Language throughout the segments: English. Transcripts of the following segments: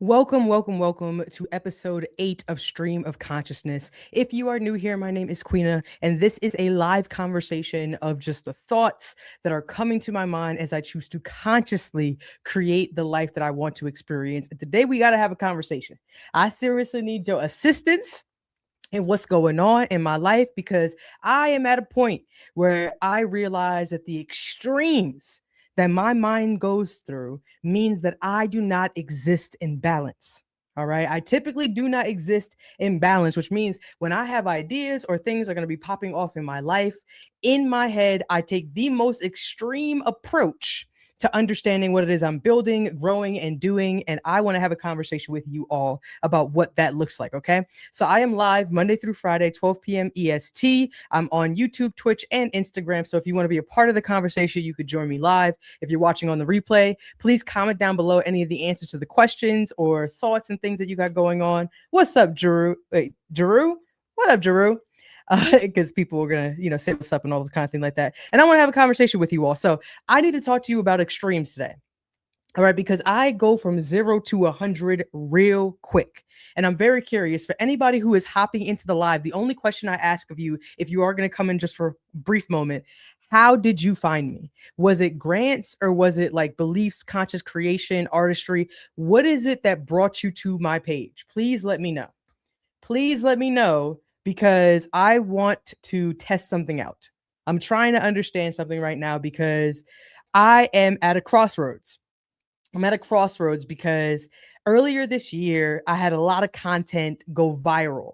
Welcome to episode 8 of Stream of Consciousness. If you are new here, my name is Queena, and this is a live conversation of just the thoughts that are coming to my mind as I choose to consciously create the life that I want to experience. And today we got to have a conversation. I seriously need your assistance in what's going on in my life because I am at a point where I realize that the extremes that my mind goes through means that I do not exist in balance. All right. I typically do not exist in balance, which means when I have ideas or things are going to be popping off in my life, in my head, I take the most extreme approach to understanding what it is I'm building, growing, and doing. And I want to have a conversation with you all about what that looks like. Okay. So I am live Monday through Friday, 12 p.m. EST. I'm on YouTube, Twitch, and Instagram. So if you want to be a part of the conversation, you could join me live. If you're watching on the replay, please comment down below any of the answers to the questions or thoughts and things that you got going on. What's up, Drew? Wait, Drew? What up, Drew? Because people are gonna, say what's up and all this kind of thing like that. And I want to have a conversation with you all. So I need to talk to you about extremes today. All right, because I go from 0 to 100 real quick. And I'm very curious for anybody who is hopping into the live. The only question I ask of you, if you are going to come in just for a brief moment, how did you find me? Was it grants or was it like beliefs, conscious creation, artistry? What is it that brought you to my page? Please let me know. Please let me know because I want to test something out. I'm trying to understand something right now because I am at a crossroads. I'm at a crossroads because earlier this year, I had a lot of content go viral,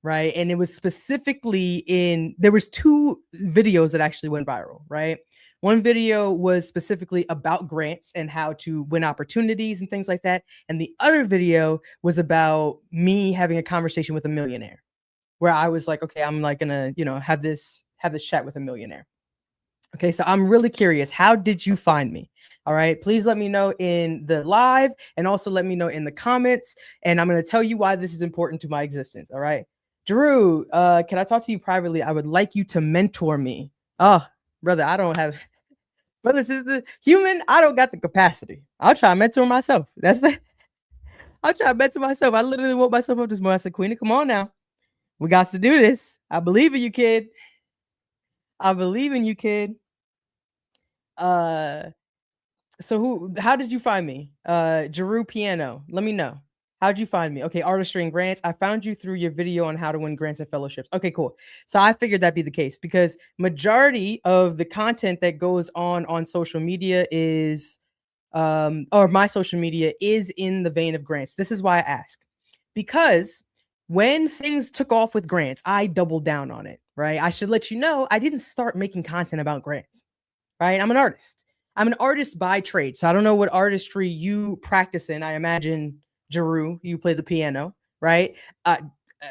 right? And it was specifically there was 2 videos that actually went viral, right? One video was specifically about grants and how to win opportunities and things like that. And the other video was about me having a conversation with a millionaire where I was like, okay, I'm like gonna, have this chat with a millionaire. Okay, so I'm really curious. How did you find me? All right, please let me know in the live and also let me know in the comments. And I'm going to tell you why this is important to my existence. All right, Drew, can I talk to you privately? I would like you to mentor me. Oh, brother, I don't have, brother, this is the human. I don't got the capacity. I'll try to mentor myself. I'll try to mentor myself. I literally woke myself up this morning. I said, Queena, come on now. We got to do this. I believe in you, kid. I believe in you, kid. So how did you find me? Jeru Piano. Let me know. How'd you find me? Okay, artistry and grants. I found you through your video on how to win grants and fellowships. Okay, cool. So I figured that'd be the case because majority of the content that goes on social media is or my social media is in the vein of grants. This is why I ask. Because when things took off with grants, I doubled down on it, right? I should let you know I didn't start making content about grants, right? I'm an artist. I'm an artist by trade. So I don't know what artistry you practice in. I imagine, Jeru, you play the piano, right?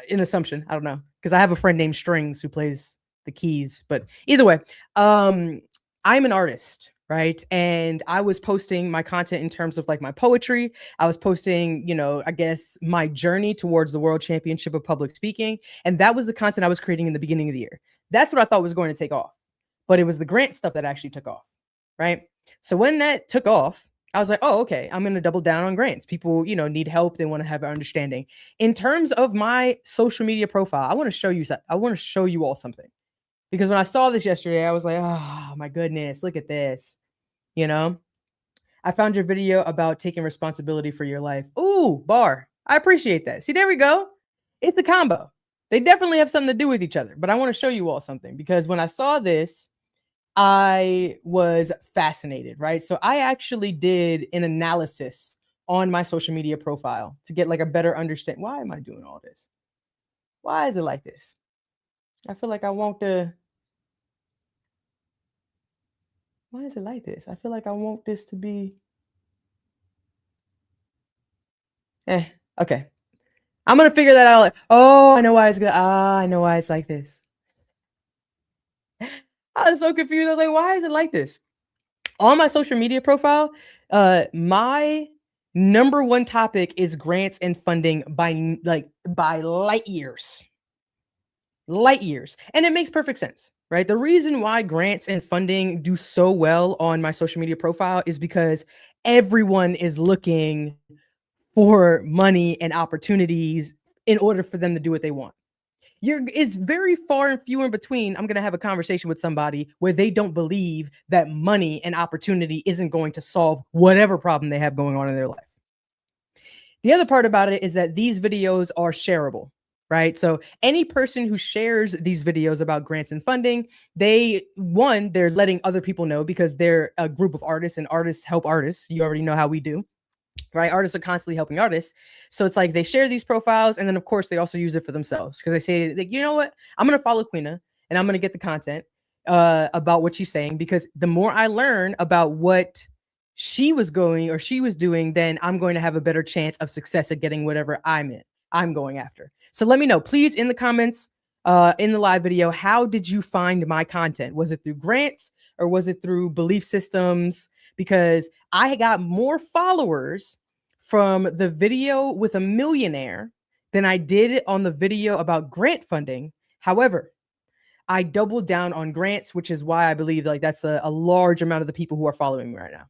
In assumption, I don't know. Because I have a friend named Strings who plays the keys. But either way, I'm an artist, right? And I was posting my content in terms of like my poetry. I was posting, I guess my journey towards the World Championship of Public Speaking. And that was the content I was creating in the beginning of the year. That's what I thought was going to take off. But it was the grant stuff that actually took off, right? So when that took off, I was like, oh, okay, I'm going to double down on grants. People, need help. They want to have an understanding. In terms of my social media profile, I want to show you all something. Because when I saw this yesterday, I was like, oh my goodness, look at this. I found your video about taking responsibility for your life. Ooh, bar. I appreciate that. See, there we go. It's a combo. They definitely have something to do with each other. But I want to show you all something because when I saw this, I was fascinated, right? So I actually did an analysis on my social media profile to get like a better understanding. Why am I doing all this? Why is it like this? I feel like I want to. Why is it like this? I feel like I want this to be. Okay. I'm going to figure that out. Oh, I know why it's good. I know why it's like this. I was so confused. I was like, why is it like this? On my social media profile, my number one topic is grants and funding by light years. Light years. And it makes perfect sense, right? The reason why grants and funding do so well on my social media profile is because everyone is looking for money and opportunities in order for them to do what they want. It's very far and few in between. I'm going to have a conversation with somebody where they don't believe that money and opportunity isn't going to solve whatever problem they have going on in their life. The other part about it is that these videos are shareable, right? So any person who shares these videos about grants and funding, they're letting other people know because they're a group of artists and artists help artists. You already know how we do, right? Artists are constantly helping artists. So it's like they share these profiles and then of course they also use it for themselves because they say, like, you know what? I'm going to follow Queena and I'm going to get the content about what she's saying, because the more I learn about what she was doing, then I'm going to have a better chance of success at getting whatever I'm going after. So let me know, please, in the comments, in the live video, how did you find my content? Was it through grants or was it through belief systems? Because I got more followers from the video with a millionaire than I did on the video about grant funding. However, I doubled down on grants, which is why I believe like that's a large amount of the people who are following me right now.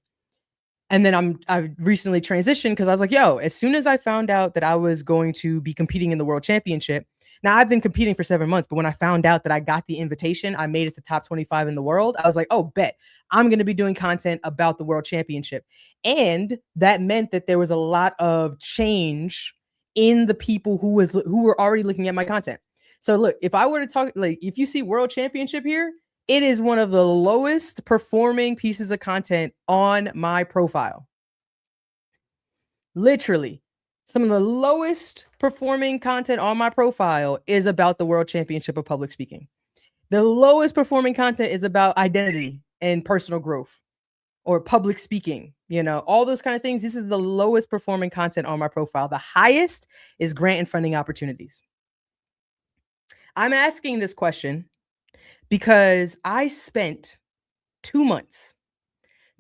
And then I've recently transitioned because I was like, yo, as soon as I found out that I was going to be competing in the world championship, now I've been competing for 7 months, but when I found out that I got the invitation, I made it to top 25 in the world. I was like, oh, bet I'm going to be doing content about the world championship. And that meant that there was a lot of change in the people who were already looking at my content. So look, if I were to talk, like, if you see world championship here, it is one of the lowest performing pieces of content on my profile. Literally, some of the lowest performing content on my profile is about the World Championship of Public Speaking. The lowest performing content is about identity and personal growth or public speaking, all those kind of things. This is the lowest performing content on my profile. The highest is grant and funding opportunities. I'm asking this question because I spent 2 months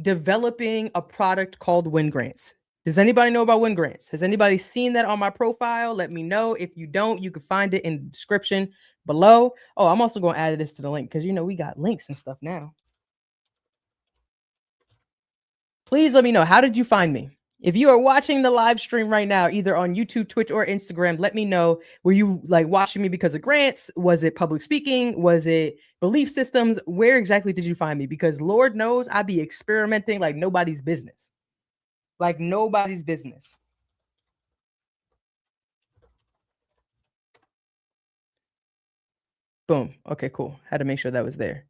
developing a product called Win Grants. Does anybody know about Win Grants? Has anybody seen that on my profile? Let me know. If you don't, you can find it in the description below. Oh, I'm also going to add this to the link because, we got links and stuff now. Please let me know. How did you find me? If you are watching the live stream right now, either on YouTube, Twitch, or Instagram, let me know. Were you like watching me because of grants? Was it public speaking? Was it belief systems? Where exactly did you find me? Because Lord knows I be experimenting like nobody's business. Like nobody's business. Boom. Okay, cool. Had to make sure that was there.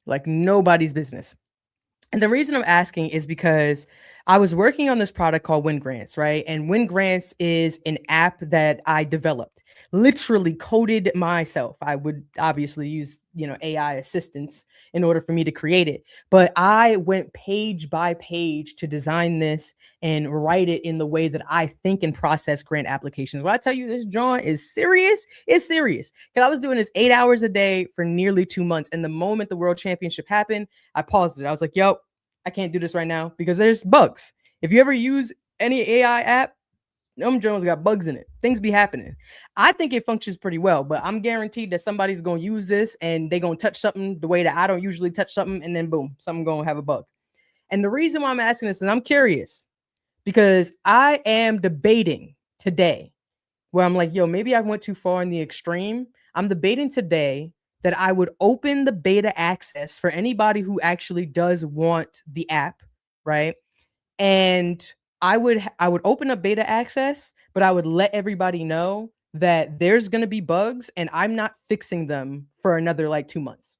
Like nobody's business. And the reason I'm asking is because I was working on this product called Win Grants, right? And Win Grants is an app that I developed, literally coded myself. I would obviously use, AI assistance in order for me to create it. But I went page by page to design this and write it in the way that I think and process grant applications. When I tell you this, John, is serious, it's serious. Because I was doing this 8 hours a day for nearly 2 months. And the moment the World Championship happened, I paused it. I was like, yo, I can't do this right now because there's bugs. If you ever use any AI app, Jones got bugs in it. Things be happening. I think it functions pretty well, but I'm guaranteed that somebody's going to use this and they're going to touch something the way that I don't usually touch something. And then boom, something going to have a bug. And the reason why I'm asking this is I'm curious because I am debating today where I'm like, yo, maybe I went too far in the extreme. I'm debating today that I would open the beta access for anybody who actually does want the app, right? And I would open up beta access, but I would let everybody know that there's going to be bugs and I'm not fixing them for another like 2 months.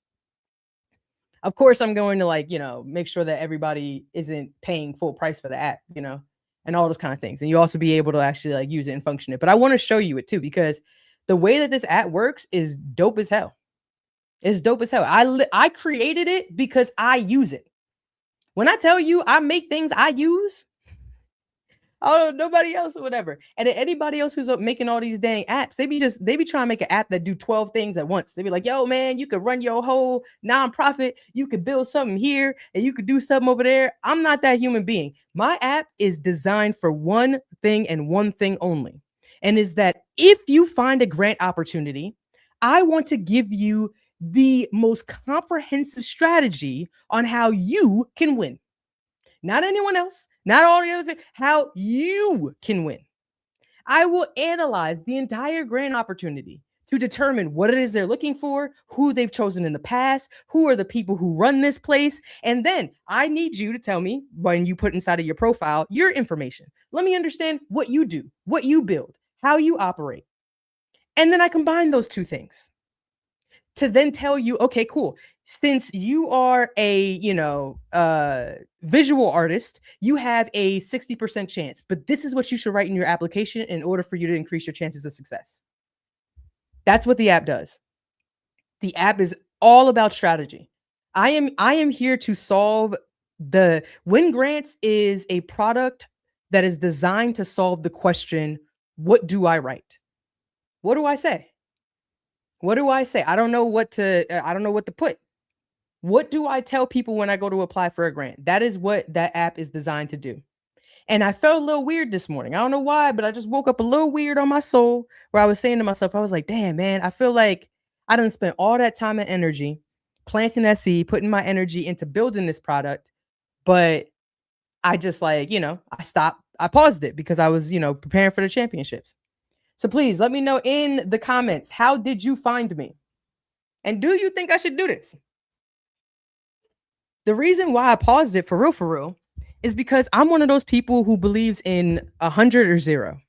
Of course, I'm going to make sure that everybody isn't paying full price for the app, and all those kind of things. And you also be able to actually use it and function it. But I want to show you it too, because the way that this app works is dope as hell. It's dope as hell. I created it because I use it. When I tell you I make things I use, oh, nobody else or whatever. And anybody else who's making all these dang apps, they be trying to make an app that do 12 things at once. They be like, yo, man, you could run your whole nonprofit. You could build something here and you could do something over there. I'm not that human being. My app is designed for one thing and one thing only. And is that if you find a grant opportunity, I want to give you the most comprehensive strategy on how you can win. not anyone else, not all the other things, how you can win. I will analyze the entire grant opportunity to determine what it is they're looking for, who they've chosen in the past, who are the people who run this place. And then I need you to tell me when you put inside of your profile your information. Let me understand what you do, what you build, how you operate. And then I combine those two things to then tell you, okay, cool. Since you are a, visual artist, you have a 60% chance, but this is what you should write in your application in order for you to increase your chances of success. That's what the app does. The app is all about strategy. I am here to solve the Win Grants is a product that is designed to solve the question, what do I write? What do I say? What do I say? I don't know what to put. What do I tell people when I go to apply for a grant? That is what that app is designed to do. And I felt a little weird this morning. I don't know why, but I just woke up a little weird on my soul where I was saying to myself, I was like, damn, man, I feel like I done spent all that time and energy planting that seed, putting my energy into building this product. But I just I paused it because I was, preparing for the championships. So please let me know in the comments, how did you find me? And do you think I should do this? The reason why I paused it for real, is because I'm one of those people who believes in 100 or 0.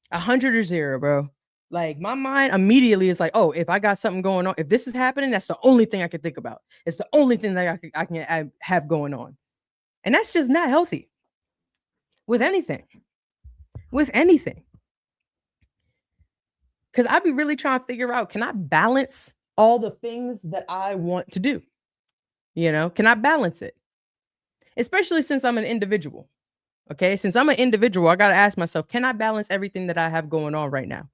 100 or 0, bro. Like my mind immediately is like, oh, if I got something going on, if this is happening, that's the only thing I can think about. It's the only thing that I can have going on. And that's just not healthy with anything. With anything. Because I'd be really trying to figure out, can I balance all the things that I want to do? Can I balance it? Especially since I'm an individual. Okay. Since I'm an individual, I got to ask myself, can I balance everything that I have going on right now?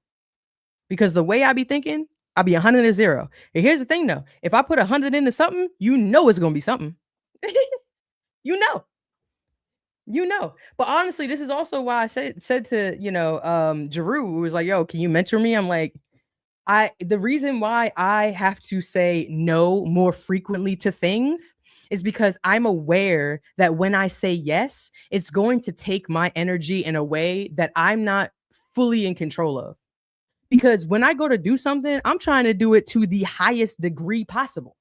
Because the way I be thinking, I'll be 100 or 0. And here's the thing though. If I put 100 into something, it's going to be something. you know. But honestly, this is also why I said to, Jeru, who was like, yo, can you mentor me? I'm like, the reason why I have to say no more frequently to things is because I'm aware that when I say yes, it's going to take my energy in a way that I'm not fully in control of. Because when I go to do something, I'm trying to do it to the highest degree possible.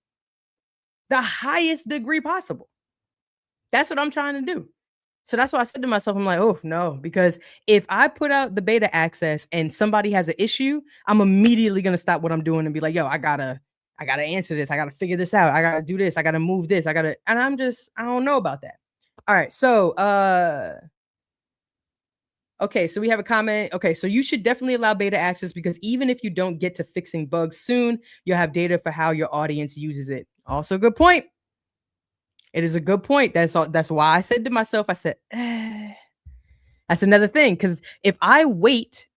The highest degree possible. That's what I'm trying to do. So that's why I said to myself, I'm like, oh no, because if I put out the beta access and somebody has an issue, I'm immediately going to stop what I'm doing and be like, yo, I gotta answer this. I gotta figure this out. I gotta do this. I gotta move this. And I don't know about that. All right. So, okay. So we have a comment. Okay. So you should definitely allow beta access because even if you don't get to fixing bugs soon, you'll have data for how your audience uses it. Also, good point. It is a good point. That's why I said to myself, I said, that's another thing. Because if I wait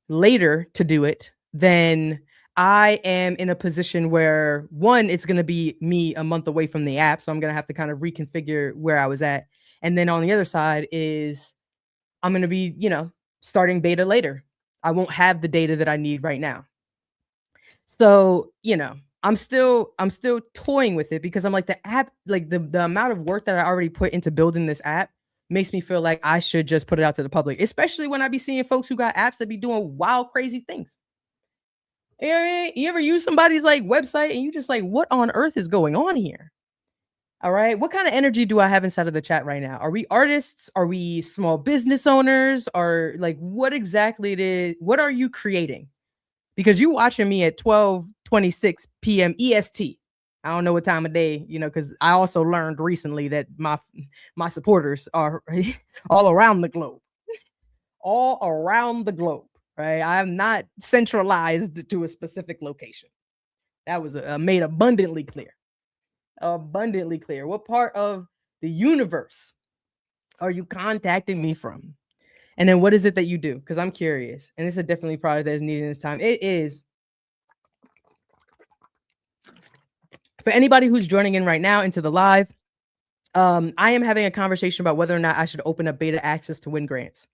later to do it, then I am in a position where one, it's going to be me a month away from the app. So I'm going to have to kind of reconfigure where I was at. And then on the other side is I'm going to be, starting beta later. I won't have the data that I need right now. So, I'm still toying with it because I'm like the app, like the amount of work that I already put into building this app makes me feel like I should just put it out to the public, especially when I be seeing folks who got apps that be doing wild, crazy things. You know what I mean? You ever use somebody's like website and you just like, what on earth is going on here? All right. What kind of energy do I have inside of the chat right now? Are we artists? Are we small business owners? Or like what exactly it is? What are you creating? Because you watching me at 12:26 p.m. EST. I don't know what time of day, because I also learned recently that my supporters are all around the globe. All around the globe, right? I'm not centralized to a specific location. That was made abundantly clear. Abundantly clear. What part of the universe are you contacting me from? And then what is it that you do? Because I'm curious. And it's a definitely product that is needed in this time. It is. For anybody who's joining in right now into the live, I am having a conversation about whether or not I should open up beta access to Win Grants.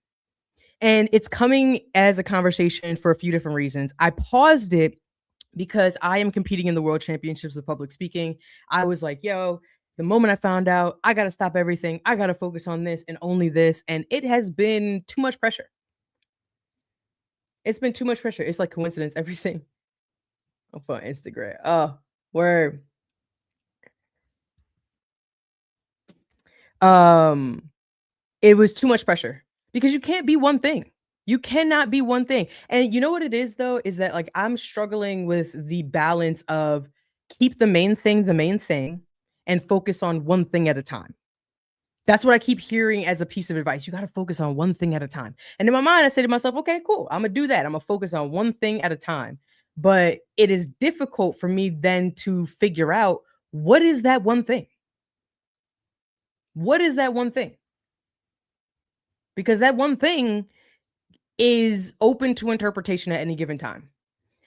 And it's coming as a conversation for a few different reasons. I paused it because I am competing in the World Championships of Public Speaking. I was like, yo, The moment I found out, I got to stop everything. I got to focus on this and only this. And it has been too much pressure. It's been too much pressure. It's like coincidence, everything. I'm on Instagram. Oh, word. Um, it was too much pressure because you can't be one thing. You cannot be one thing. And you know what it is though, is that like I'm struggling with the balance of keep the main thing, and focus on one thing at a time. That's what I keep hearing as a piece of advice. You got to focus on one thing at a time. And in my mind, I say to myself, okay, cool. I'm going to do that. I'm going to focus on one thing at a time. But it is difficult for me then to figure out what is that one thing? What is that one thing? Because that one thing is open to interpretation at any given time.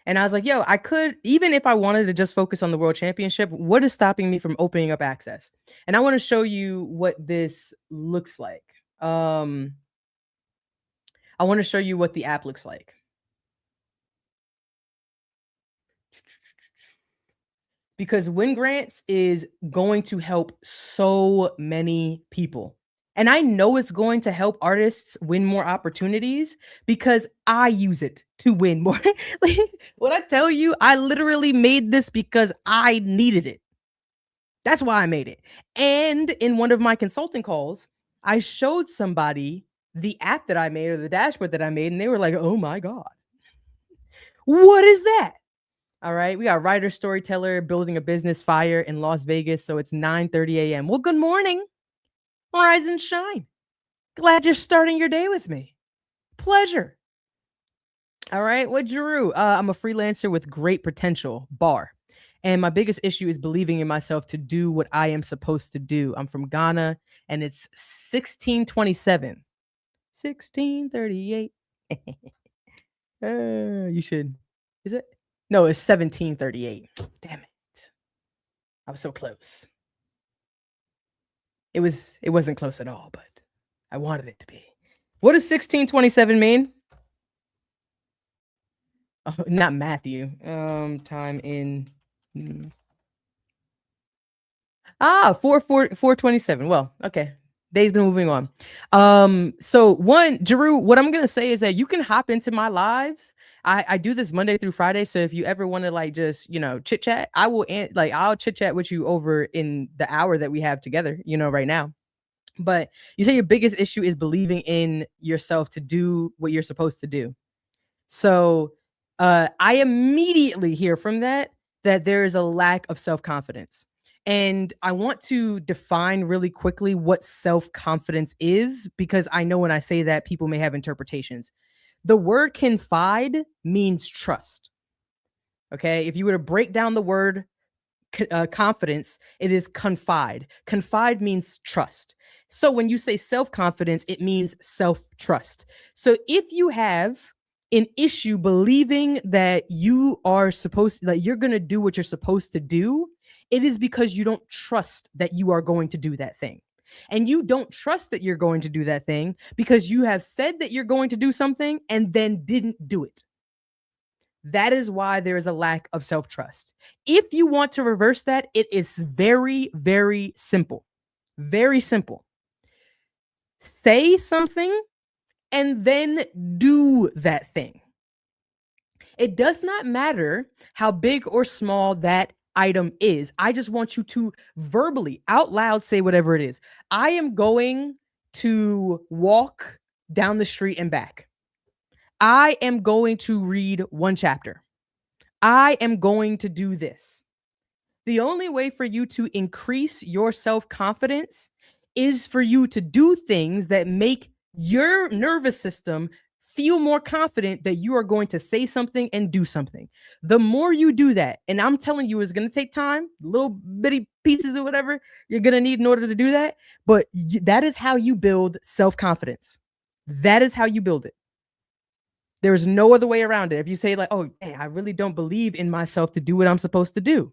And I was like, yo, I could, even if I wanted to just focus on the world championship, what is stopping me from opening up access? And I want to show you what this looks like. I want to show you what the app looks like. Because Win Grants is going to help so many people. And I know it's going to help artists win more opportunities because I use it to win more. Like, when I tell you, I literally made this because I needed it. That's why I made it. And in one of my consulting calls, I showed somebody the app that I made or the dashboard that I made, and they were like, oh my God, what is that? All right. We got writer, storyteller, building a business, fire in Las Vegas. So it's 9:30 a.m. Well, good morning. Rise and shine. Glad you're starting your day with me. Pleasure. All right. What Drew? I'm a freelancer with great potential, bar. And my biggest issue is believing in myself to do what I am supposed to do. I'm from Ghana and it's 1627. 1638. You should. Is it? No, it's 1738. Damn it. I was so close. It wasn't close at all, but I wanted it to be. What does 1627 mean? Oh, not Matthew. Time in 427. Well, okay. Day's been moving on. So one, Jeru, what I'm gonna say is that you can hop into my lives. I do this Monday through Friday. So if you ever want to like just, chit chat, I'll chit chat with you over in the hour that we have together, right now. But you say your biggest issue is believing in yourself to do what you're supposed to do. So I immediately hear from that there is a lack of self-confidence. And I want to define really quickly what self-confidence is, because I know when I say that, people may have interpretations. The word confide means trust. Okay. If you were to break down the word confidence, it is confide. Confide means trust. So when you say self-confidence, it means self-trust. So if you have an issue believing that you are supposed, that you're going to do what you're supposed to do, it is because you don't trust that you are going to do that thing. And you don't trust that you're going to do that thing because you have said that you're going to do something and then didn't do it. That is why there is a lack of self-trust. If you want to reverse that, it is very, very simple. Very simple. Say something and then do that thing. It does not matter how big or small that item is. I just want you to verbally, out loud, say whatever it is. I am going to walk down the street and back. I am going to read one chapter. I am going to do this. The only way for you to increase your self-confidence is for you to do things that make your nervous system feel more confident that you are going to say something and do something. The more you do that, and I'm telling you, it's going to take time, little bitty pieces or whatever you're going to need in order to do that. But that is how you build self-confidence. That is how you build it. There's no other way around it. If you say like, oh, dang, I really don't believe in myself to do what I'm supposed to do.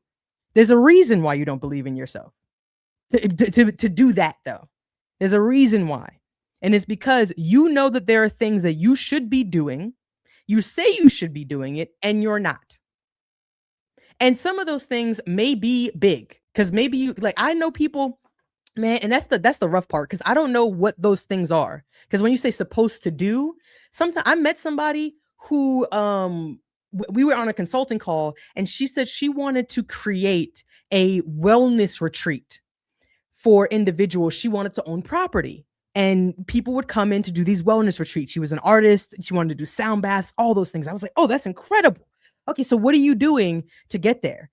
There's a reason why you don't believe in yourself to do that, though. There's a reason why. And it's because you know that there are things that you should be doing. You say you should be doing it and you're not. And some of those things may be big because maybe you like, I know people, man, and that's the rough part because I don't know what those things are. Because when you say supposed to do, sometimes I met somebody who we were on a consulting call and she said she wanted to create a wellness retreat for individuals. She wanted to own property and people would come in to do these wellness retreats. She was an artist. She wanted to do sound baths, all those things. I was like, oh, that's incredible. Okay, so what are you doing to get there?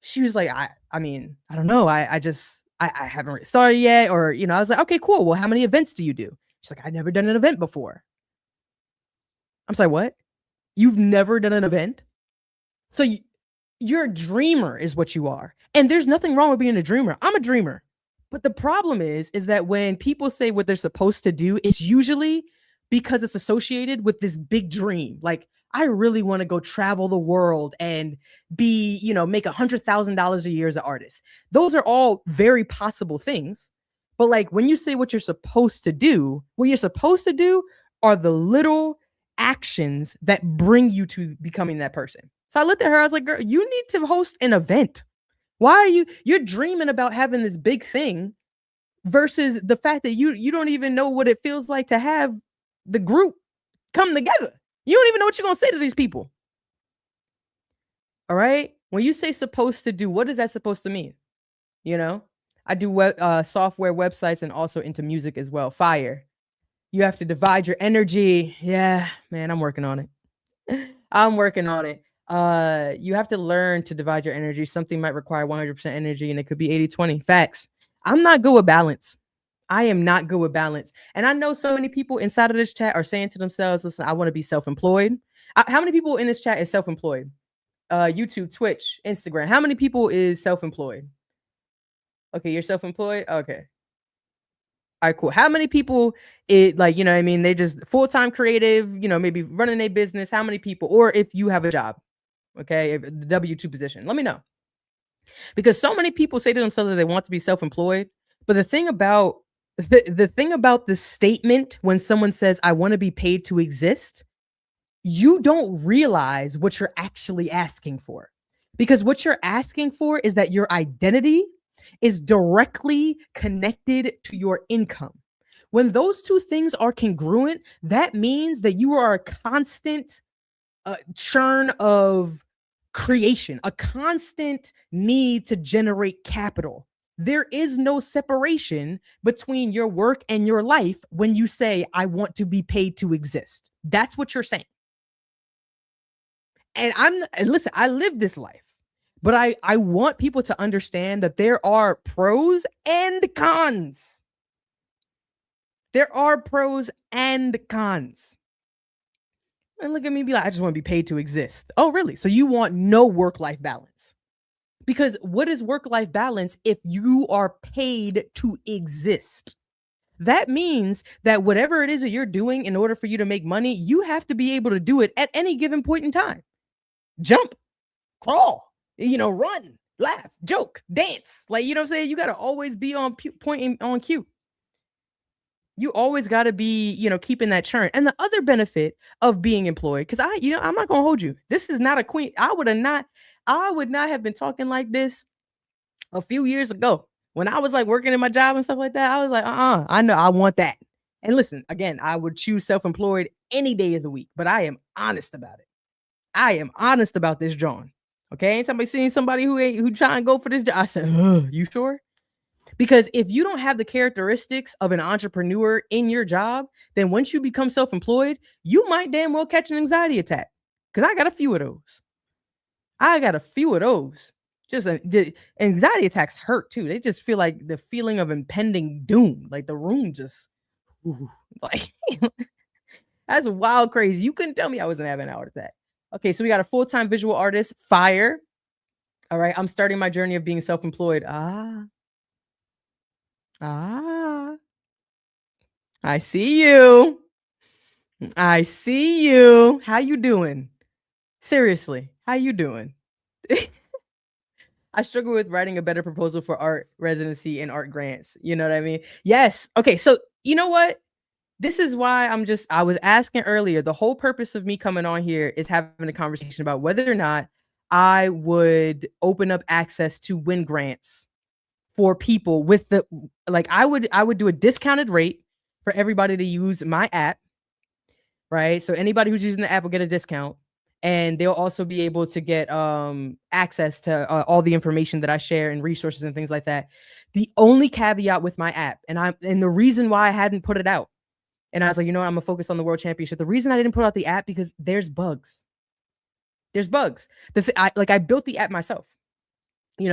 She was like, I mean, I don't know. I haven't really started yet. Or, I was like, okay, cool. Well, how many events do you do? She's like, I've never done an event before. I'm sorry, what? You've never done an event? So you're a dreamer is what you are. And there's nothing wrong with being a dreamer. I'm a dreamer. But the problem is that when people say what they're supposed to do, it's usually because it's associated with this big dream. Like, I really want to go travel the world and be, make $100,000 a year as an artist. Those are all very possible things. But like when you say what you're supposed to do, what you're supposed to do are the little actions that bring you to becoming that person. So I looked at her, I was like, girl, you need to host an event. Why are you're dreaming about having this big thing versus the fact that you don't even know what it feels like to have the group come together. You don't even know what you're going to say to these people. All right? When you say supposed to do, what is that supposed to mean? I do software websites and also into music as well. Fire. You have to divide your energy. Yeah, man, I'm working on it. I'm working on it. You have to learn to divide your energy. Something might require 100% energy and it could be 80-20. Facts. I'm not good with balance. I am not good with balance. And I know so many people inside of this chat are saying to themselves, listen, I want to be self-employed. How many people in this chat is self-employed? YouTube, Twitch, Instagram. How many people is self-employed? Okay, you're self-employed? Okay. All right, cool. How many people they just full-time creative, maybe running a business? How many people? Or if you have a job, okay, the W-2 position, let me know. Because so many people say to themselves that they want to be self-employed. But the thing about the statement when someone says, I want to be paid to exist, you don't realize what you're actually asking for. Because what you're asking for is that your identity is directly connected to your income. When those two things are congruent, that means that you are a constant churn of creation, a constant need to generate capital. There is no separation between your work and your life when you say, I want to be paid to exist. That's what you're saying. And listen, I live this life, but I want people to understand that there are pros and cons. There are pros and cons. And look at me be like, I just want to be paid to exist. Oh, really? So you want no work-life balance? Because what is work-life balance if you are paid to exist? That means that whatever it is that you're doing in order for you to make money, you have to be able to do it at any given point in time. Jump, crawl, run, laugh, joke, dance. Like, you know what I'm saying? You got to always be on point on cue. You always got to be, keeping that churn. And the other benefit of being employed, because I'm not going to hold you. This is not a queen. I would not have been talking like this a few years ago. When I was like working in my job and stuff like that, I was like, I know I want that. And listen, again, I would choose self-employed any day of the week, but I am honest about it. I am honest about this, John. Okay. Ain't somebody seeing somebody who trying to go for this job? I said, you sure? Because if you don't have the characteristics of an entrepreneur in your job, then once you become self-employed, you might damn well catch an anxiety attack. Because I got a few of those. Just the anxiety attacks hurt too. They just feel like the feeling of impending doom. Like the room just, like, that's wild crazy. You couldn't tell me I wasn't having an heart attack. Okay, so we got a full-time visual artist, fire. All right, I'm starting my journey of being self-employed. I see you. How you doing? Seriously, how you doing? I struggle with writing a better proposal for art residency and art grants. You know what I mean? Yes. Okay, so you know what? This is why I was asking earlier, the whole purpose of me coming on here is having a conversation about whether or not I would open up access to win grants for people with the like I would do a discounted rate for everybody to use my app, right? So anybody who's using the app will get a discount, and they'll also be able to get access to all the information that I share and resources and things like that. The only caveat with my app, and the reason why I hadn't put it out, and I was like, you know what, I'm gonna focus on the World Championship. The reason I didn't put out the app because there's bugs. There's bugs. I built the app myself.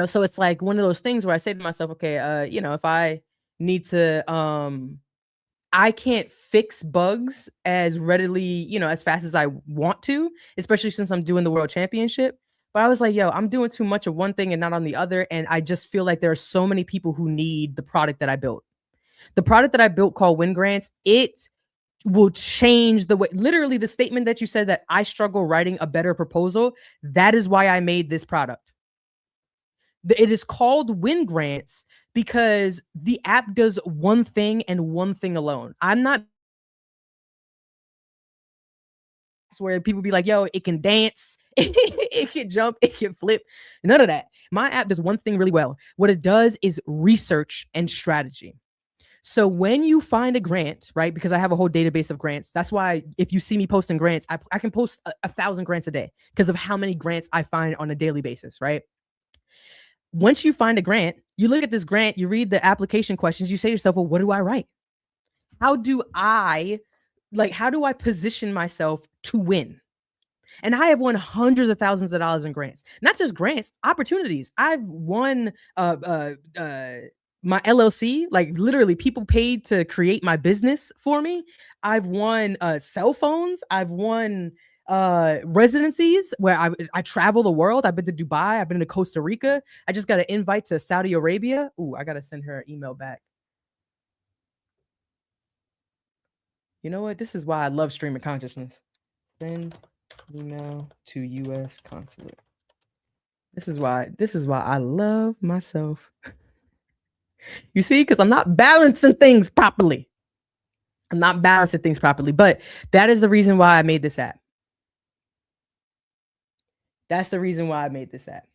So it's like one of those things where I say to myself, okay, if I need to I can't fix bugs as readily, as fast as I want to, especially since I'm doing the World Championship. But I was like, yo, I'm doing too much of one thing and not on the other. And I just feel like there are so many people who need the product that I built. The product that I built called Win Grants, it will change the way, literally the statement that you said that I struggle writing a better proposal. That is why I made this product. It is called Win Grants because the app does one thing and one thing alone. I'm not where people be like, yo, it can dance, it can jump, it can flip. None of that. My app does one thing really well. What it does is research and strategy. So when you find a grant, right? Because I have a whole database of grants. That's why if you see me posting grants, I can post 1,000 grants a day because of how many grants I find on a daily basis, right? Once you find a grant, you look at this grant, you read the application questions, you say to yourself, well, what do I write? How do I position myself to win? And I have won hundreds of thousands of dollars in grants, not just grants, opportunities. I've won my LLC, like literally people paid to create my business for me. I've won cell phones. I've won residencies where I travel the world. I've been to Dubai. I've been to Costa Rica. I just got an invite to Saudi Arabia. Ooh, I got to send her an email back. You know what? This is why I love stream of consciousness. Send email to U.S. consulate. This is why I love myself. You see, because I'm not balancing things properly. But that is the reason why I made this app. That's the reason why I made this app.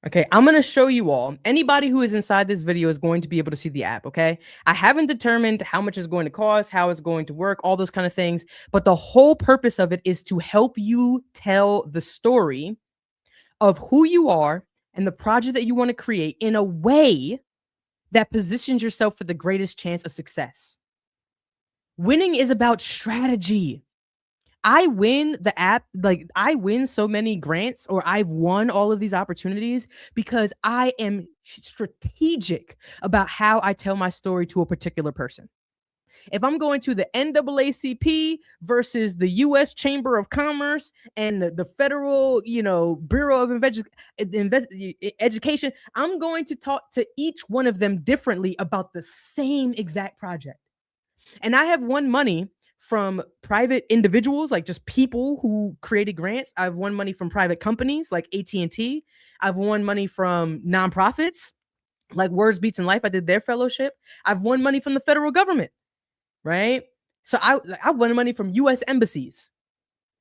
Okay, I'm going to show you all. Anybody who is inside this video is going to be able to see the app, okay? I haven't determined how much it's going to cost, how it's going to work, all those kind of things. But the whole purpose of it is to help you tell the story of who you are and the project that you want to create in a way that positions yourself for the greatest chance of success. Winning is about strategy. I win the app, like I win so many grants, or I've won all of these opportunities because I am strategic about how I tell my story to a particular person. If I'm going to the NAACP versus the U.S. Chamber of Commerce and the Federal, Bureau of Education, I'm going to talk to each one of them differently about the same exact project. And I have won money from private individuals, like just people who created grants. I've won money from private companies like AT&T. I've won money from nonprofits like Words, Beats, and Life. I did their fellowship. I've won money from the federal government, right? So I've won money from U.S. embassies,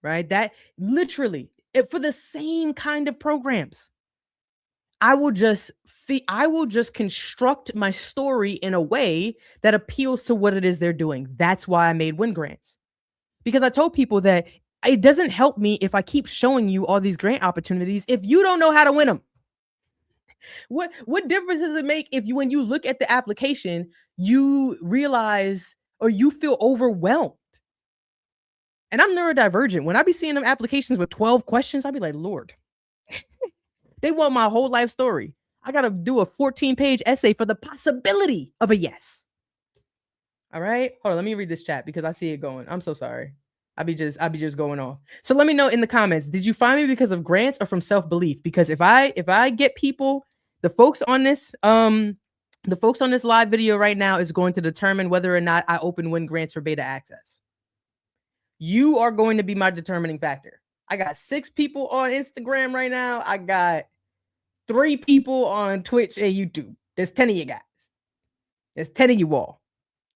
right? That literally for the same kind of programs. I will just construct my story in a way that appeals to what it is they're doing. That's why I made Win Grants. Because I told people that it doesn't help me if I keep showing you all these grant opportunities if you don't know how to win them. What difference does it make if when you look at the application, you realize or you feel overwhelmed? And I'm neurodivergent. When I be seeing them applications with 12 questions, I'd be like, Lord. They want my whole life story. I got to do a 14-page essay for the possibility of a yes. All right. Hold on. Let me read this chat because I see it going. I'm so sorry. I be just going off. So let me know in the comments. Did you find me because of grants or from self-belief? Because if I get people, the folks on this live video right now is going to determine whether or not I open Win Grants for beta access. You are going to be my determining factor. I got 6 people on Instagram right now. I got 3 people on Twitch and YouTube. There's 10 of you guys. There's 10 of you all.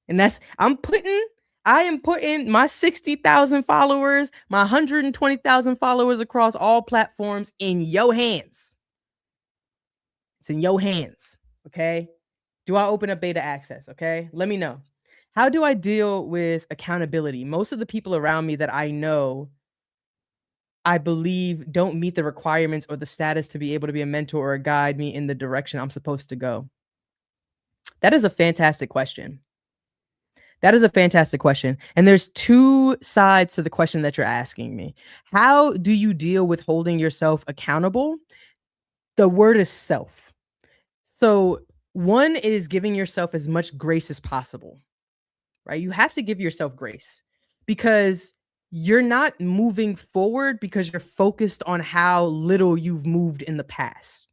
And I am putting my 60,000 followers, my 120,000 followers across all platforms in your hands. It's in your hands. Okay. Do I open up beta access? Okay. Let me know. How do I deal with accountability? Most of the people around me that I know, I believe, don't meet the requirements or the status to be able to be a mentor or guide me in the direction I'm supposed to go. That is a fantastic question. That is a fantastic question. And there's two sides to the question that you're asking me. How do you deal with holding yourself accountable? The word is self. So, one is giving yourself as much grace as possible, right? You have to give yourself grace because you're not moving forward because you're focused on how little you've moved in the past.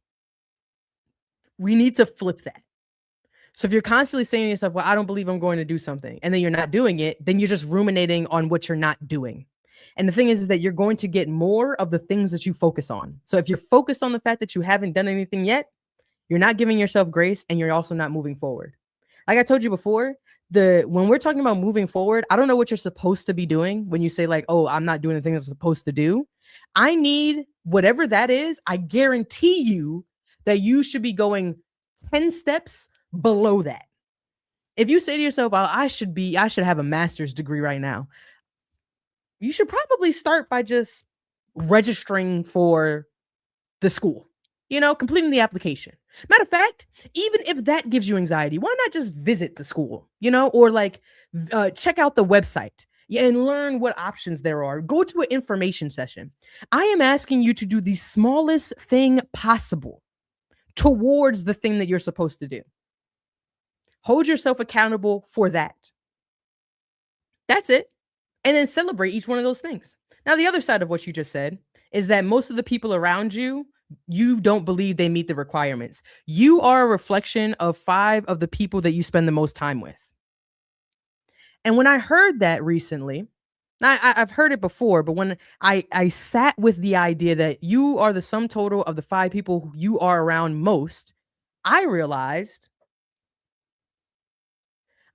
We need to flip that. So if you're constantly saying to yourself, well, I don't believe I'm going to do something, and then you're not doing it, then you're just ruminating on what you're not doing. And the thing is that you're going to get more of the things that you focus on. So if you're focused on the fact that you haven't done anything yet, you're not giving yourself grace and you're also not moving forward. Like I told you before, when we're talking about moving forward, I don't know what you're supposed to be doing when you say like, oh, I'm not doing the things I'm supposed to do. I need whatever that is. I guarantee you that you should be going 10 steps below that. If you say to yourself, oh, I should have a master's degree right now, you should probably start by just registering for the school, completing the application. Matter of fact, even if that gives you anxiety, why not just visit the school, or like check out the website and learn what options there are. Go to an information session. I am asking you to do the smallest thing possible towards the thing that you're supposed to do. Hold yourself accountable for that. That's it. And then celebrate each one of those things. Now, the other side of what you just said is that most of the people around you, you don't believe they meet the requirements. You are a reflection of 5 of the people that you spend the most time with. And when I heard that recently, I've heard it before, but when I sat with the idea that you are the sum total of the 5 people who you are around most, I realized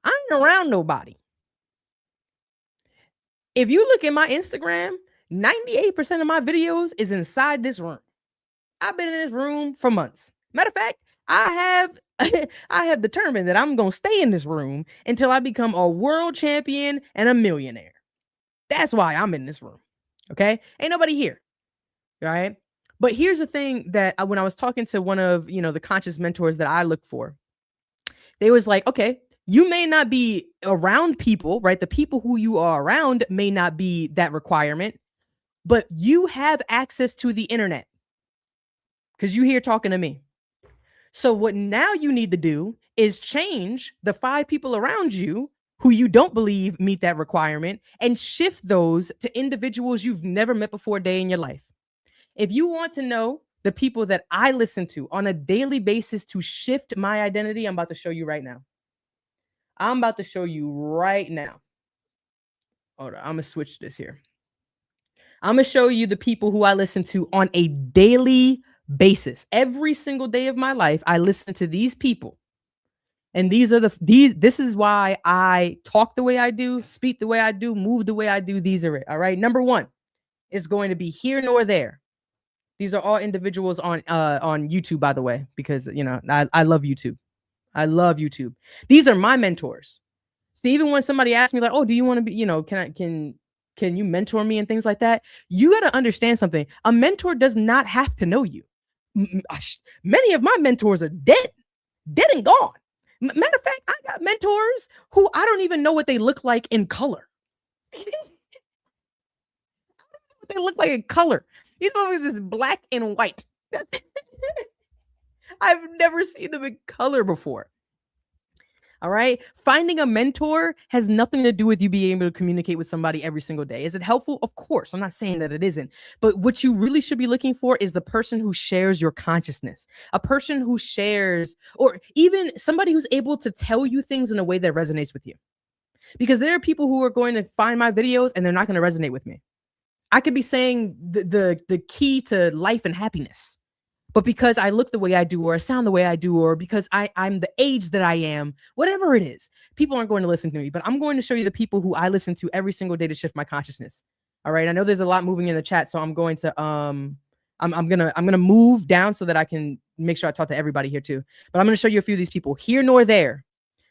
I ain't around nobody. If you look at my Instagram, 98% of my videos is inside this room. I've been in this room for months. Matter of fact, I have determined that I'm going to stay in this room until I become a world champion and a millionaire. That's why I'm in this room. Okay? Ain't nobody here. Right? But here's the thing that when I was talking to one of, the conscious mentors that I look for, they was like, okay, you may not be around people, right? The people who you are around may not be that requirement, but you have access to the internet because you're here talking to me. So what now you need to do is change the 5 people around you who you don't believe meet that requirement and shift those to individuals you've never met before a day in your life. If you want to know the people that I listen to on a daily basis to shift my identity, I'm about to show you right now. Hold on, I'm going to switch this here. I'm going to show you the people who I listen to on a daily basis. Every single day of my life, I listen to these people. And this is why I talk the way I do, speak the way I do, move the way I do. These are it. All right. Number 1 is going to be Here Nor There. These are all individuals on YouTube, by the way, because, I love YouTube. I love YouTube. These are my mentors. So even when somebody asks me like, oh, do you want to be, can you mentor me and things like that? You got to understand something. A mentor does not have to know you. Many of my mentors are dead and gone. Matter of fact, I got mentors who I don't even know what they look like in color. They look like in color. These movies is black and white. I've never seen them in color before. All right. Finding a mentor has nothing to do with you being able to communicate with somebody every single day. Is it helpful? Of course. I'm not saying that it isn't. But what you really should be looking for is the person who shares your consciousness, a person who shares, or even somebody who's able to tell you things in a way that resonates with you. Because there are people who are going to find my videos and they're not going to resonate with me. I could be saying the key to life and happiness, But because I look the way I do, or I sound the way I do, or because I'm the age that I am, whatever it is, people aren't going to listen to me. But I'm going to show you the people who I listen to every single day to shift my consciousness. All right. I know there's a lot moving in the chat, so I'm going to I'm gonna move down so that I can make sure I talk to everybody here too. But I'm gonna show you a few of these people. Here nor there.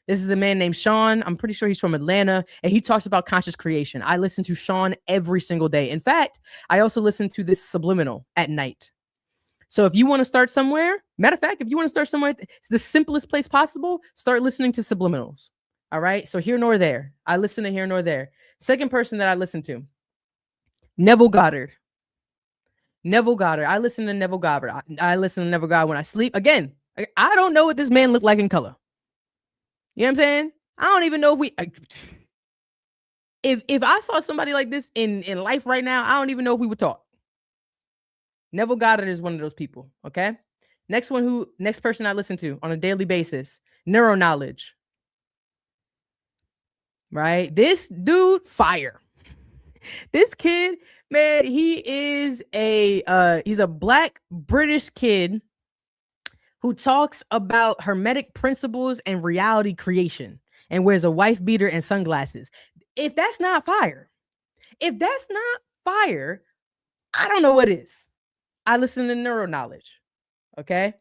This is a man named Sean. I'm pretty sure he's from Atlanta, and he talks about conscious creation. I listen to Sean every single day. In fact, I also listen to this Subliminal at night. So if you want to start somewhere, matter of fact, if you want to start somewhere, it's the simplest place possible. Start listening to Subliminals. All right. So here nor there. I listen to here nor there. Second person that I listen to, Neville Goddard. Neville Goddard. I listen to Neville Goddard. I listen to Neville Goddard when I sleep. Again, I don't know what this man looked like in color. You know what I'm saying? I don't even know if I saw somebody like this in life right now, I don't even know if we would talk. Neville Goddard is one of those people. Okay. Next person I listen to on a daily basis, Neuro Knowledge. Right? This dude, fire. This kid, man, he's a Black British kid who talks about hermetic principles and reality creation and wears a wife beater and sunglasses. If that's not fire, I don't know what is. I listen to Neuro Knowledge. Okay.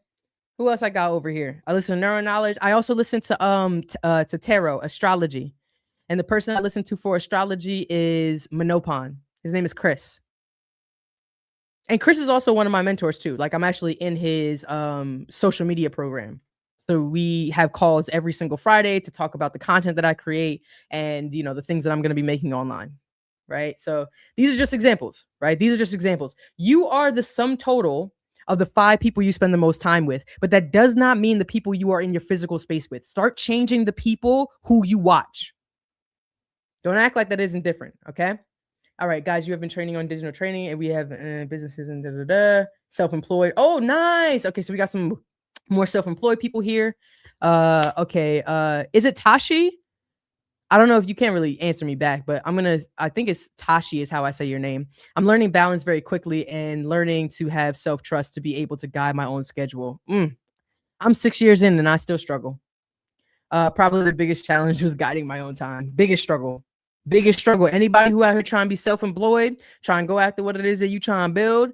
Who else I got over here? I listen to Neuro Knowledge. I also listen to tarot, astrology. And the person I listen to for astrology is Monopon. His name is Chris. And Chris is also one of my mentors too. Like I'm actually in his social media program. So we have calls every single Friday to talk about the content that I create and, you know, the things that I'm going to be making online. Right. So these are just examples, right? These are just examples. You are the sum total of the 5 people you spend the most time with, but that does not mean the people you are in your physical space with. Start changing the people who you watch. Don't act like that isn't different. Okay. All right, guys, you have been training on digital training, and we have businesses and self-employed. Oh, nice. Okay, so we got some more self-employed people here. Okay. Is it Tashi? I don't know if you can't really answer me back, but I think it's Tashi is how I say your name. I'm learning balance very quickly and learning to have self-trust to be able to guide my own schedule. I'm 6 years in and I still struggle. Probably the biggest challenge was guiding my own time. Biggest struggle. Anybody who out here trying to be self-employed, try and go after what it is that you try and build,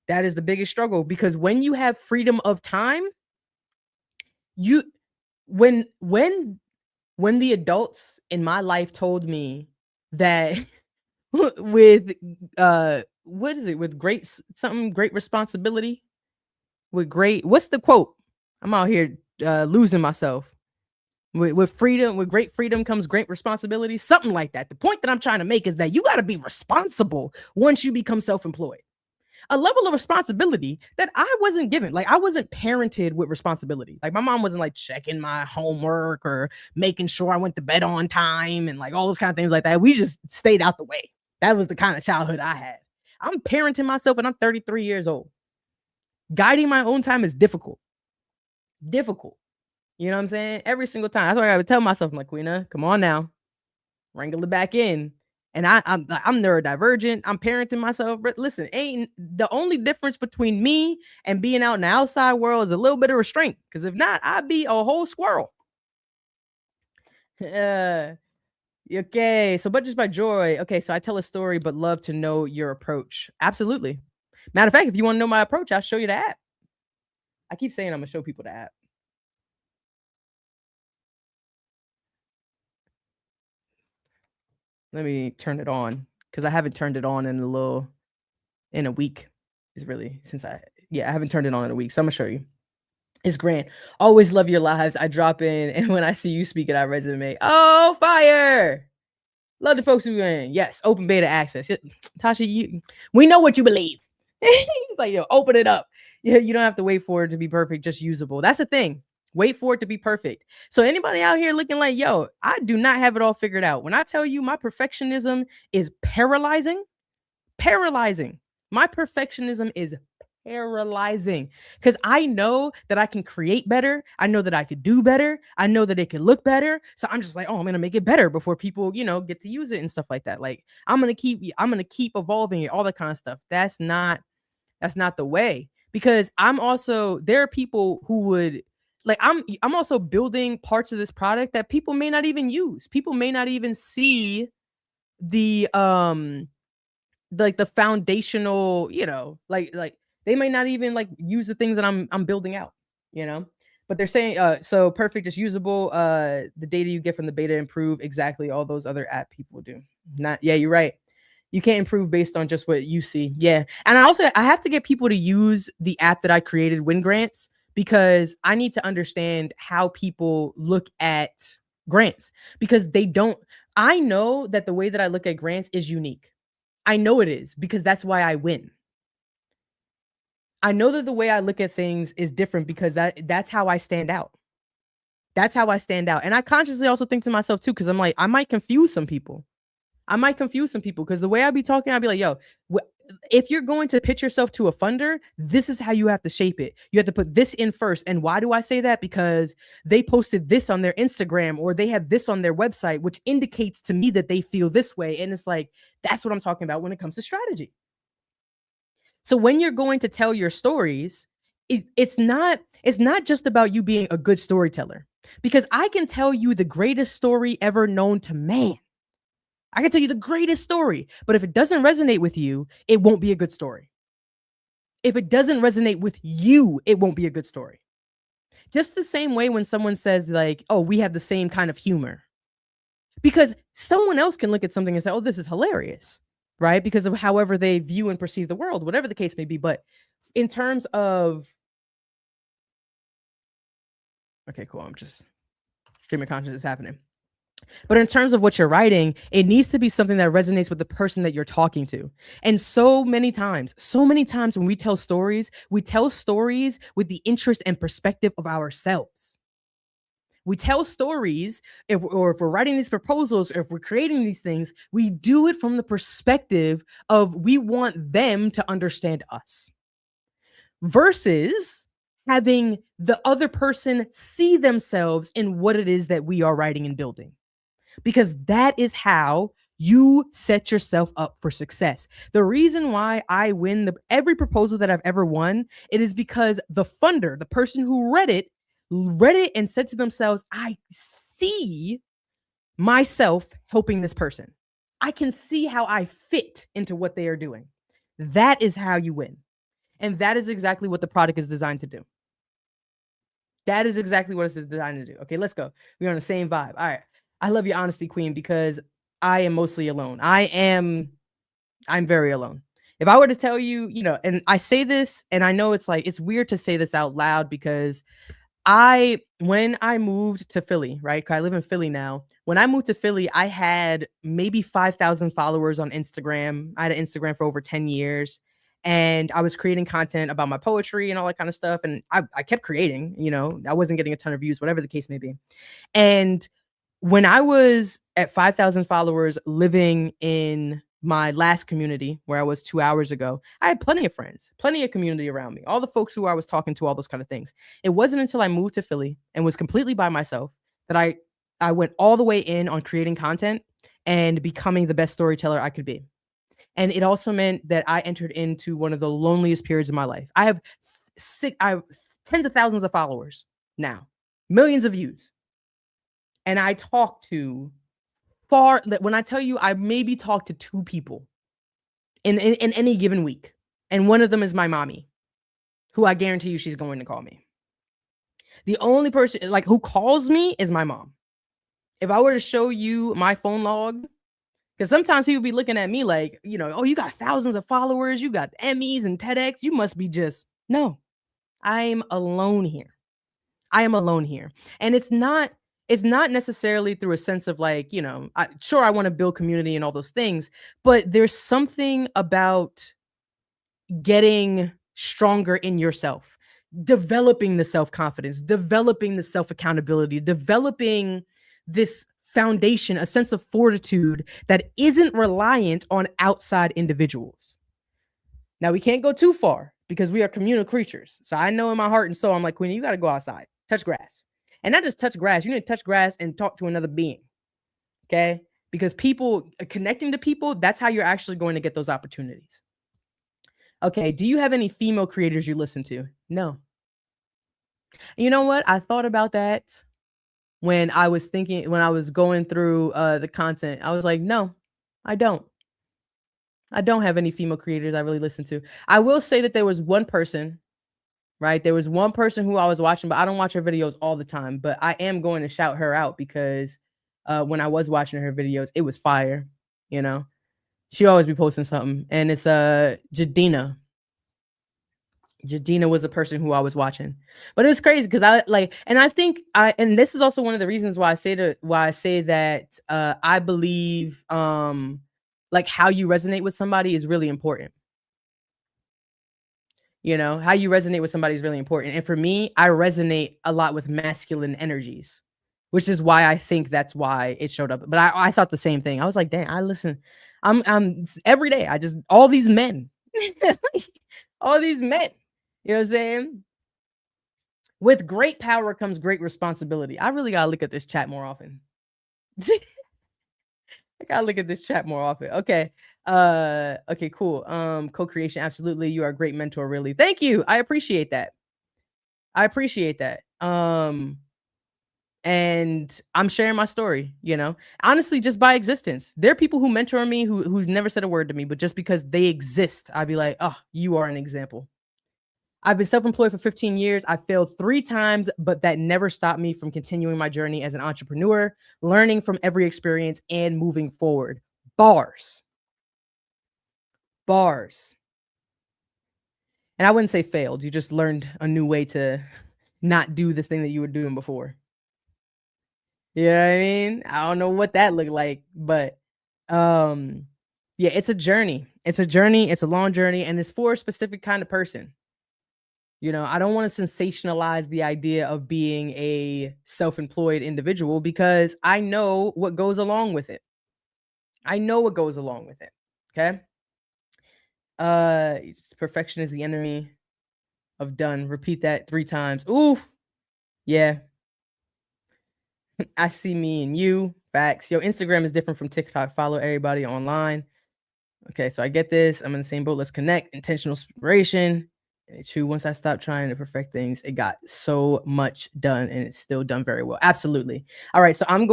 that is the biggest struggle. Because when you have freedom of time, when the adults in my life told me that with great responsibility, what's the quote? I'm out here losing myself. With great freedom comes great responsibility, something like that. The point that I'm trying to make is that you got to be responsible once you become self-employed. A level of responsibility that I wasn't given. Like I wasn't parented with responsibility. Like my mom wasn't like checking my homework or making sure I went to bed on time and like all those kind of things like that. We just stayed out the way. That was the kind of childhood I had. I'm parenting myself and I'm 33 years old. Guiding my own time is difficult. You know what I'm saying? Every single time. That's why I would tell myself, I'm like, Queena, come on now. Wrangle it back in. And I'm neurodivergent. I'm parenting myself. But listen, ain't the only difference between me and being out in the outside world is a little bit of restraint. Because if not, I'd be a whole squirrel. Okay. So Budgets by Joy. Okay. So I tell a story, but love to know your approach. Absolutely. Matter of fact, if you want to know my approach, I'll show you the app. I keep saying I'm going to show people the app. Let me turn it on because I haven't turned it on in a week. I haven't turned it on in a week. So I'm gonna show you. It's grand. Always love your lives. I drop in, and when I see you speak it, I resonate. Oh, fire! Love the folks who are in. Yes, open beta access. Tasha, we know what you believe. It's like, open it up. Yeah, you don't have to wait for it to be perfect, just usable. That's the thing. Wait for it to be perfect. So anybody out here looking like, I do not have it all figured out. When I tell you my perfectionism is paralyzing. My perfectionism is paralyzing because I know that I can create better. I know that I could do better. I know that it could look better. So I'm just like, I'm going to make it better before people, get to use it and stuff like that. Like I'm going to keep evolving it, all that kind of stuff. That's not the way. because there are people who would like I'm also building parts of this product that people may not even use. People may not even see the like the foundational, like they may not even like use the things that I'm building out, you know. But they're saying so perfect is usable. The data you get from the beta improve exactly all those other app people do. Not yeah, you're right. You can't improve based on just what you see. Yeah. And I have to get people to use the app that I created, Win Grants, because I need to understand how people look at grants because they don't I know that the way that I look at grants is unique. I know it is because that's why I win. I know that the way I look at things is different because that's how I stand out. That's how I stand out. And I consciously also think to myself too, because I'm like, I might confuse some people. I might confuse some people because the way I be talking, I'd be like, yo, if you're going to pitch yourself to a funder, this is how you have to shape it. You have to put this in first. And why do I say that? Because they posted this on their Instagram or they have this on their website, which indicates to me that they feel this way. And it's like, that's what I'm talking about when it comes to strategy. So when you're going to tell your stories, it's not just about you being a good storyteller because I can tell you the greatest story ever known to man. I can tell you the greatest story, but if it doesn't resonate with you, it won't be a good story. If it doesn't resonate with you, it won't be a good story. Just the same way when someone says like, "Oh, we have the same kind of humor." Because someone else can look at something and say, "Oh, this is hilarious." Right? Because of however they view and perceive the world, whatever the case may be, but in terms of okay, cool. I'm just stream of consciousness is happening. But in terms of what you're writing, it needs to be something that resonates with the person that you're talking to. And so many times when we tell stories with the interest and perspective of ourselves. We tell stories, if we're writing these proposals, or if we're creating these things, we do it from the perspective of we want them to understand us versus having the other person see themselves in what it is that we are writing and building because that is how you set yourself up for success. The reason why I win every proposal that I've ever won, it is because the funder, the person who read it and said to themselves, I see myself helping this person. I can see how I fit into what they are doing. That is how you win. And that is exactly what the product is designed to do. That is exactly what it's designed to do. Okay, let's go. We're on the same vibe. All right. I love your honesty, Queen, because I am mostly alone. I'm very alone. If I were to tell you, and I say this, and I know it's like, it's weird to say this out loud because when I moved to Philly, right? 'Cause I live in Philly now. When I moved to Philly, I had maybe 5,000 followers on Instagram. I had an Instagram for over 10 years and I was creating content about my poetry and all that kind of stuff. And I kept creating, I wasn't getting a ton of views, whatever the case may be. And when I was at 5,000 followers living in my last community where I was 2 hours ago, I had plenty of friends, plenty of community around me, all the folks who I was talking to, all those kind of things. It wasn't until I moved to Philly and was completely by myself that I went all the way in on creating content and becoming the best storyteller I could be. And it also meant that I entered into one of the loneliest periods of my life. I have tens of thousands of followers now, millions of views. And I talk to when I tell you I maybe talk to 2 people in any given week. And one of them is my mommy, who I guarantee you she's going to call me. The only person like who calls me is my mom. If I were to show you my phone log, because sometimes people be looking at me like, oh, you got thousands of followers, you got Emmys and TEDx, you must be just no. I'm alone here. I am alone here. And it's not necessarily through a sense of like, I want to build community and all those things, but there's something about getting stronger in yourself, developing the self-confidence, developing the self-accountability, developing this foundation, a sense of fortitude that isn't reliant on outside individuals. Now, we can't go too far because we are communal creatures. So I know in my heart and soul, I'm like, Queenie, you got to go outside, touch grass. And not just touch grass, you need to touch grass and talk to another being. Okay? Because connecting to people, that's how you're actually going to get those opportunities. Okay, do you have any female creators you listen to? No. You know what? I thought about that when I was going through, the content. I was like, "No, I don't. I don't have any female creators I really listen to." I will say that there was one person, right? There was one person who I was watching, but I don't watch her videos all the time, but I am going to shout her out because, when I was watching her videos, it was fire, you know? She always be posting something, and it's, Jadina. Jadina was the person who I was watching. But it was crazy because I like and I think I and this is also one of the reasons why I say that I believe like how you resonate with somebody is really important. You know, how you resonate with somebody is really important. And for me, I resonate a lot with masculine energies, which is why I think that's why it showed up. But I thought the same thing. I was like, dang, I listen. Every day. I just all these men. All these men. You know what I'm saying? With great power comes great responsibility. I really gotta look at this chat more often. I gotta look at this chat more often. Okay. Okay, cool. Co-creation, absolutely. You are a great mentor, really. Thank you. I appreciate that. I appreciate that. And I'm sharing my story, you know. Honestly, just by existence. There are people who mentor me who's never said a word to me, but just because they exist, I'd be like, oh, you are an example. I've been self-employed for 15 years. I failed 3 times, but that never stopped me from continuing my journey as an entrepreneur, learning from every experience and moving forward. Bars. Bars. And I wouldn't say failed. You just learned a new way to not do the thing that you were doing before. You know what I mean? I don't know what that looked like, but um yeah, it's a journey. It's a journey, it's a long journey, and it's for a specific kind of person. You know, I don't want to sensationalize the idea of being a self-employed individual because I know what goes along with it. I know what goes along with it. Okay? Perfection is the enemy of done. Repeat that 3 times. Ooh, yeah. I see me and you. Facts. Yo, Instagram is different from TikTok. Follow everybody online. Okay, so I get this. I'm in the same boat. Let's connect. Intentional inspiration. It's true. Once I stopped trying to perfect things, it got so much done and it's still done very well. Absolutely. All right. So I'm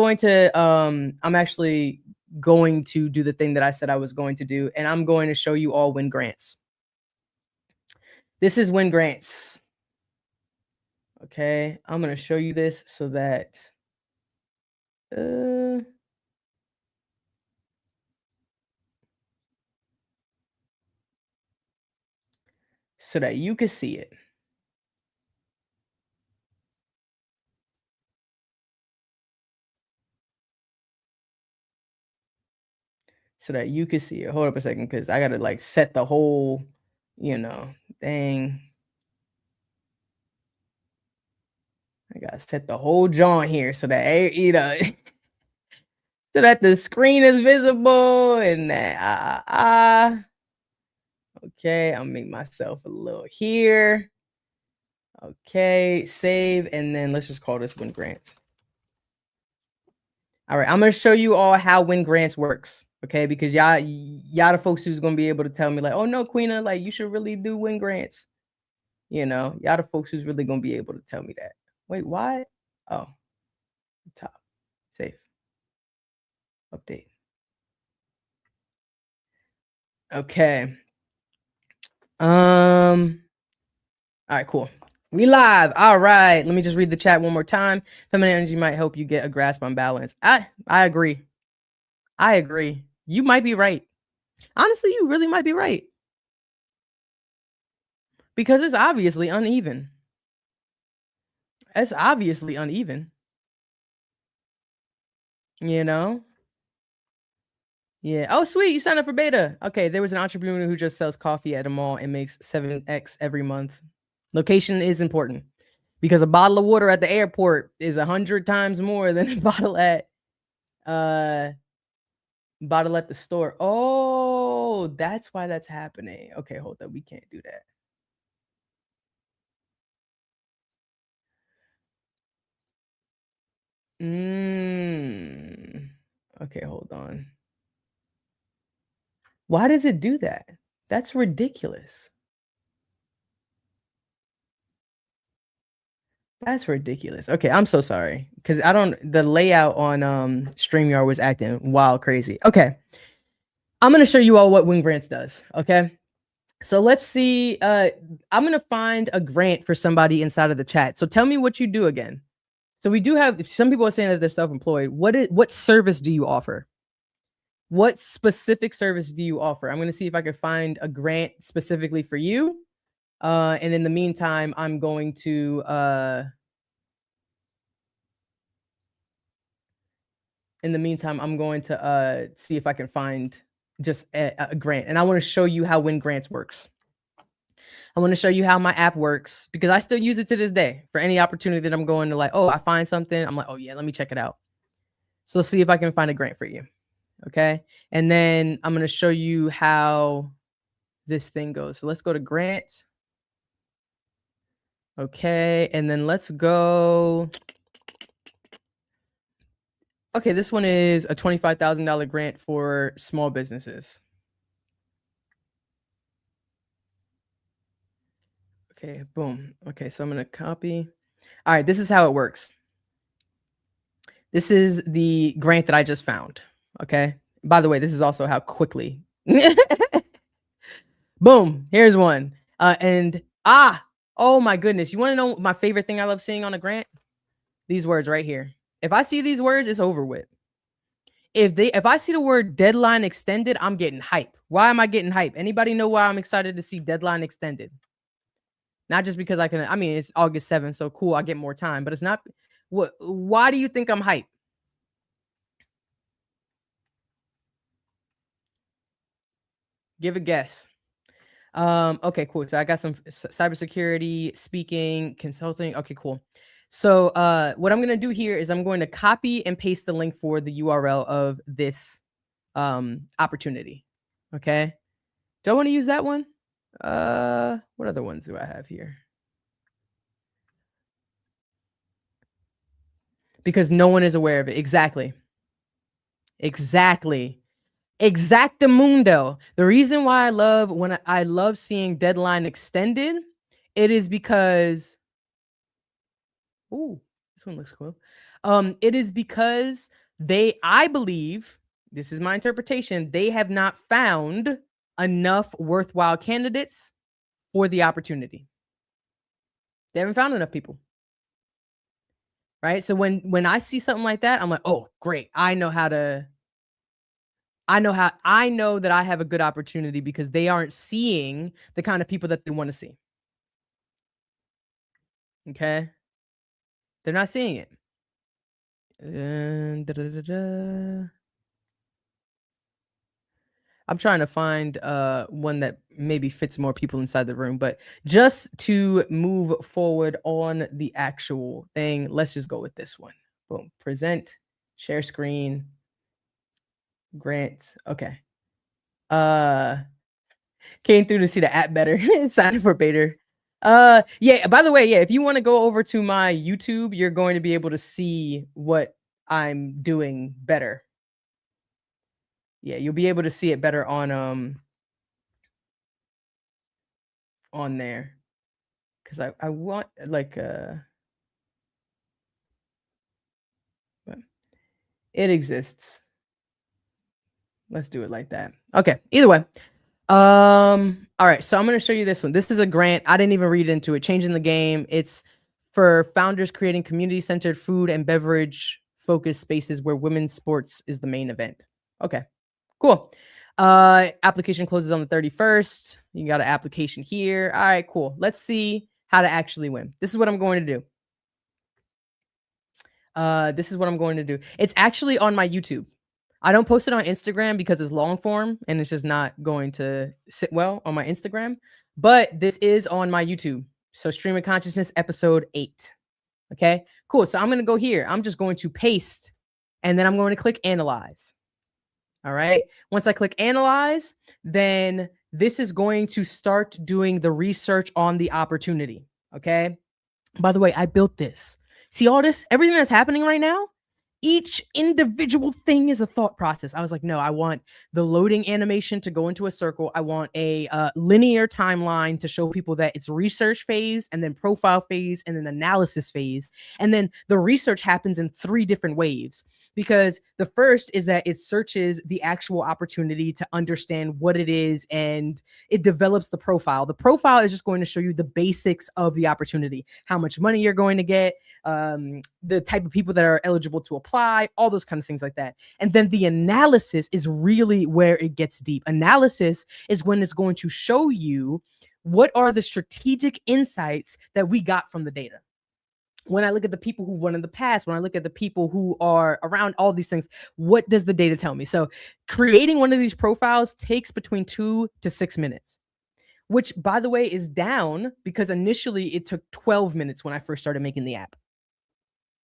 actually going to do the thing that I said I was going to do, and I'm going to show you all win grants. This is win grants. Okay. I'm gonna show you this uh so that you can see it. So that you can see it. Hold up a second, because I gotta like set the whole, you know, thing. I gotta set the whole joint here so that you know so that the screen is visible and that okay, I'll make myself a little here. Okay, save, and then let's just call this win grants. All right, I'm gonna show you all how win grants works. Okay, because y'all the folks who's gonna be able to tell me like, oh no, Queena, like you should really do win grants. You know, y'all the folks who's really gonna be able to tell me that. Wait, why? Oh, top, save, update. Okay. All right, cool. We live. All right. Let me just read the chat one more time. Feminine energy might help you get a grasp on balance. I agree. I agree. You might be right. Honestly, you really might be right. Because it's obviously uneven. It's obviously uneven. You know? Yeah. Oh, sweet. You signed up for beta. Okay. There was an entrepreneur who just sells coffee at a mall and makes 7x every month. Location is important because a bottle of water at the airport is 100 times more than a uh bottle at the store. Oh, that's why that's happening. Okay, hold up. We can't do that. Mm. Okay, hold on. Why does it do that? That's ridiculous. That's ridiculous. Okay, I'm so sorry because I don't. The layout on Streamyard was acting wild crazy. Okay, I'm gonna show you all what Win Grants does. Okay, so let's see. I'm gonna find a grant for somebody inside of the chat. So tell me what you do again. So we do have some people are saying that they're self-employed. What service do you offer? What specific service do you offer? I'm gonna see if I can find a grant specifically for you. And in the meantime, I'm going to see if I can find just a grant. And I want to show you how Win Grants works. I want to show you how my app works because I still use it to this day for any opportunity that I'm going to, like, oh, I find something. I'm like, oh yeah, let me check it out. So see if I can find a grant for you. Okay. And then I'm going to show you how this thing goes. So let's go to grants. Okay. And then let's go. Okay. This one is a $25,000 grant for small businesses. Okay. Boom. Okay. So I'm going to copy. All right. This is how it works. This is the grant that I just found. Okay. By the way, this is also how quickly. Boom. Here's one. Oh my goodness. You want to know my favorite thing I love seeing on a grant? These words right here. If I see these words, it's over with. If I see the word deadline extended, I'm getting hype. Why am I getting hype? Anybody know why I'm excited to see deadline extended? Not just because it's August 7th, so cool, I get more time, but it's not. Why do you think I'm hype? Give a guess. Okay, cool. So I got some cybersecurity, speaking, consulting. Okay, cool. So what I'm going to do here is I'm going to copy and paste the link for the URL of this opportunity. Okay. Do I want to use that one? What other ones do I have here? Because no one is aware of it. Exactly. Exactamundo. The reason why I love seeing deadline extended, it is because, ooh, this one looks cool. It is because I believe, this is my interpretation, they have not found enough worthwhile candidates for the opportunity. They haven't found enough people. Right? So when I see something like that, I'm like, "Oh, great. I know that I have a good opportunity because they aren't seeing the kind of people that they want to see." Okay? They're not seeing it. I'm trying to find one that maybe fits more people inside the room, but just to move forward on the actual thing, let's just go with this one. Boom. Present, share screen, grant. Okay. Came through to see the app better. Sign for beta. Yeah, by the way, yeah, if you want to go over to my YouTube, you're going to be able to see what I'm doing better. Yeah, you'll be able to see it better on there. Cuz I want like but it exists. Let's do it like that. Okay, either way. All right, so I'm going to show you this one. This is a grant. I didn't even read into it. Changing the game. It's for founders creating community-centered food and beverage focused spaces where women's sports is the main event. Okay, cool. Application closes on the 31st. You got an application here. All right, cool. Let's see how to actually win. This is what I'm going to do. It's actually on my YouTube. I don't post it on Instagram because it's long form and it's just not going to sit well on my Instagram. But this is on my YouTube. So Stream of Consciousness episode 8. Okay, cool. So I'm going to go here. I'm just going to paste and then I'm going to click analyze. All right. Once I click analyze, then this is going to start doing the research on the opportunity. Okay. By the way, I built this. See all this, everything that's happening right now Each individual thing is a thought process. I was like, no, I want the loading animation to go into a circle. I want a linear timeline to show people that it's research phase and then profile phase and then analysis phase. And then the research happens in 3 different waves, because the first is that it searches the actual opportunity to understand what it is, and it develops the profile. The profile is just going to show you the basics of the opportunity, how much money you're going to get, the type of people that are eligible to apply, all those kind of things like that. And then the analysis is really where it gets deep. Analysis is when it's going to show you what are the strategic insights that we got from the data. When I look at the people who won in the past, when I look at the people who are around, all these things, what does the data tell me? So creating one of these profiles takes between 2 to 6 minutes, which, by the way, is down because initially it took 12 minutes when I first started making the app.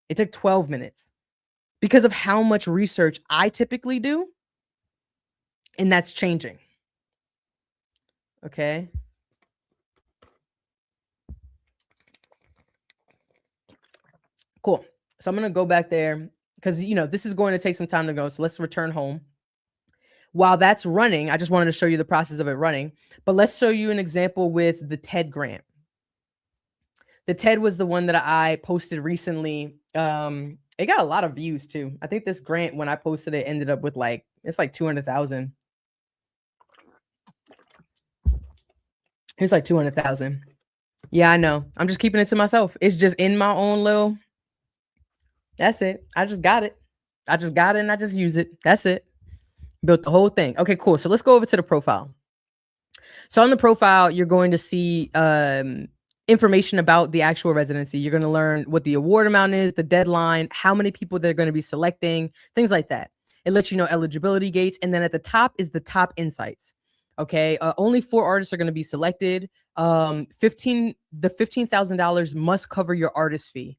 It took 12 minutes because of how much research I typically do, and that's changing. Okay. Cool. So I'm going to go back there because, this is going to take some time to go. So let's return home. While that's running, I just wanted to show you the process of it running, but let's show you an example with the TED grant. The TED was the one that I posted recently. It got a lot of views too. I think this grant, when I posted it, ended up with it's like 200,000. It's like 200,000. Yeah, I know. I'm just keeping it to myself. It's just in my own little. That's it. I just got it. And I just use it. That's it. Built the whole thing. Okay, cool. So let's go over to the profile. So on the profile, you're going to see information about the actual residency. You're going to learn what the award amount is, the deadline, how many people they're going to be selecting, things like that. It lets you know eligibility gates. And then at the top is the top insights. Okay. Only 4 artists are going to be selected. The $15,000 must cover your artist fee,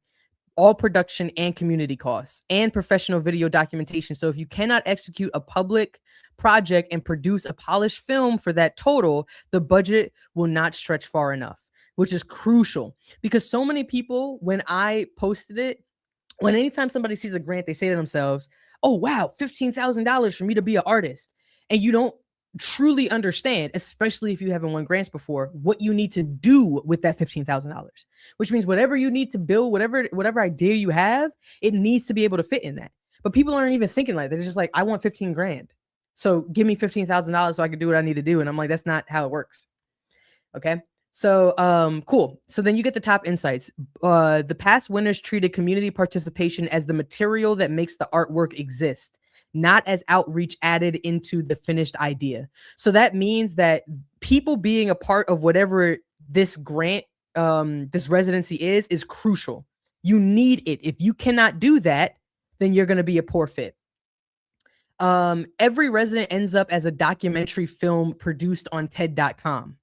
all production and community costs, and professional video documentation. So if you cannot execute a public project and produce a polished film for that total, the budget will not stretch far enough, which is crucial because so many people, when I posted it, anytime somebody sees a grant, they say to themselves, oh, wow, $15,000 for me to be an artist. And you don't truly understand, especially if you haven't won grants before, what you need to do with that $15,000, which means whatever you need to build, whatever idea you have, it needs to be able to fit in that. But people aren't even thinking like that. They're just like, I want 15 grand. So give me $15,000 so I can do what I need to do. And I'm like, that's not how it works. Okay. So, cool. So then you get the top insights. The past winners treated community participation as the material that makes the artwork exist, not as outreach added into the finished idea. So that means that people being a part of whatever this grant, this residency is crucial. You need it. If you cannot do that, then you're going to be a poor fit. Every resident ends up as a documentary film produced on TED.com.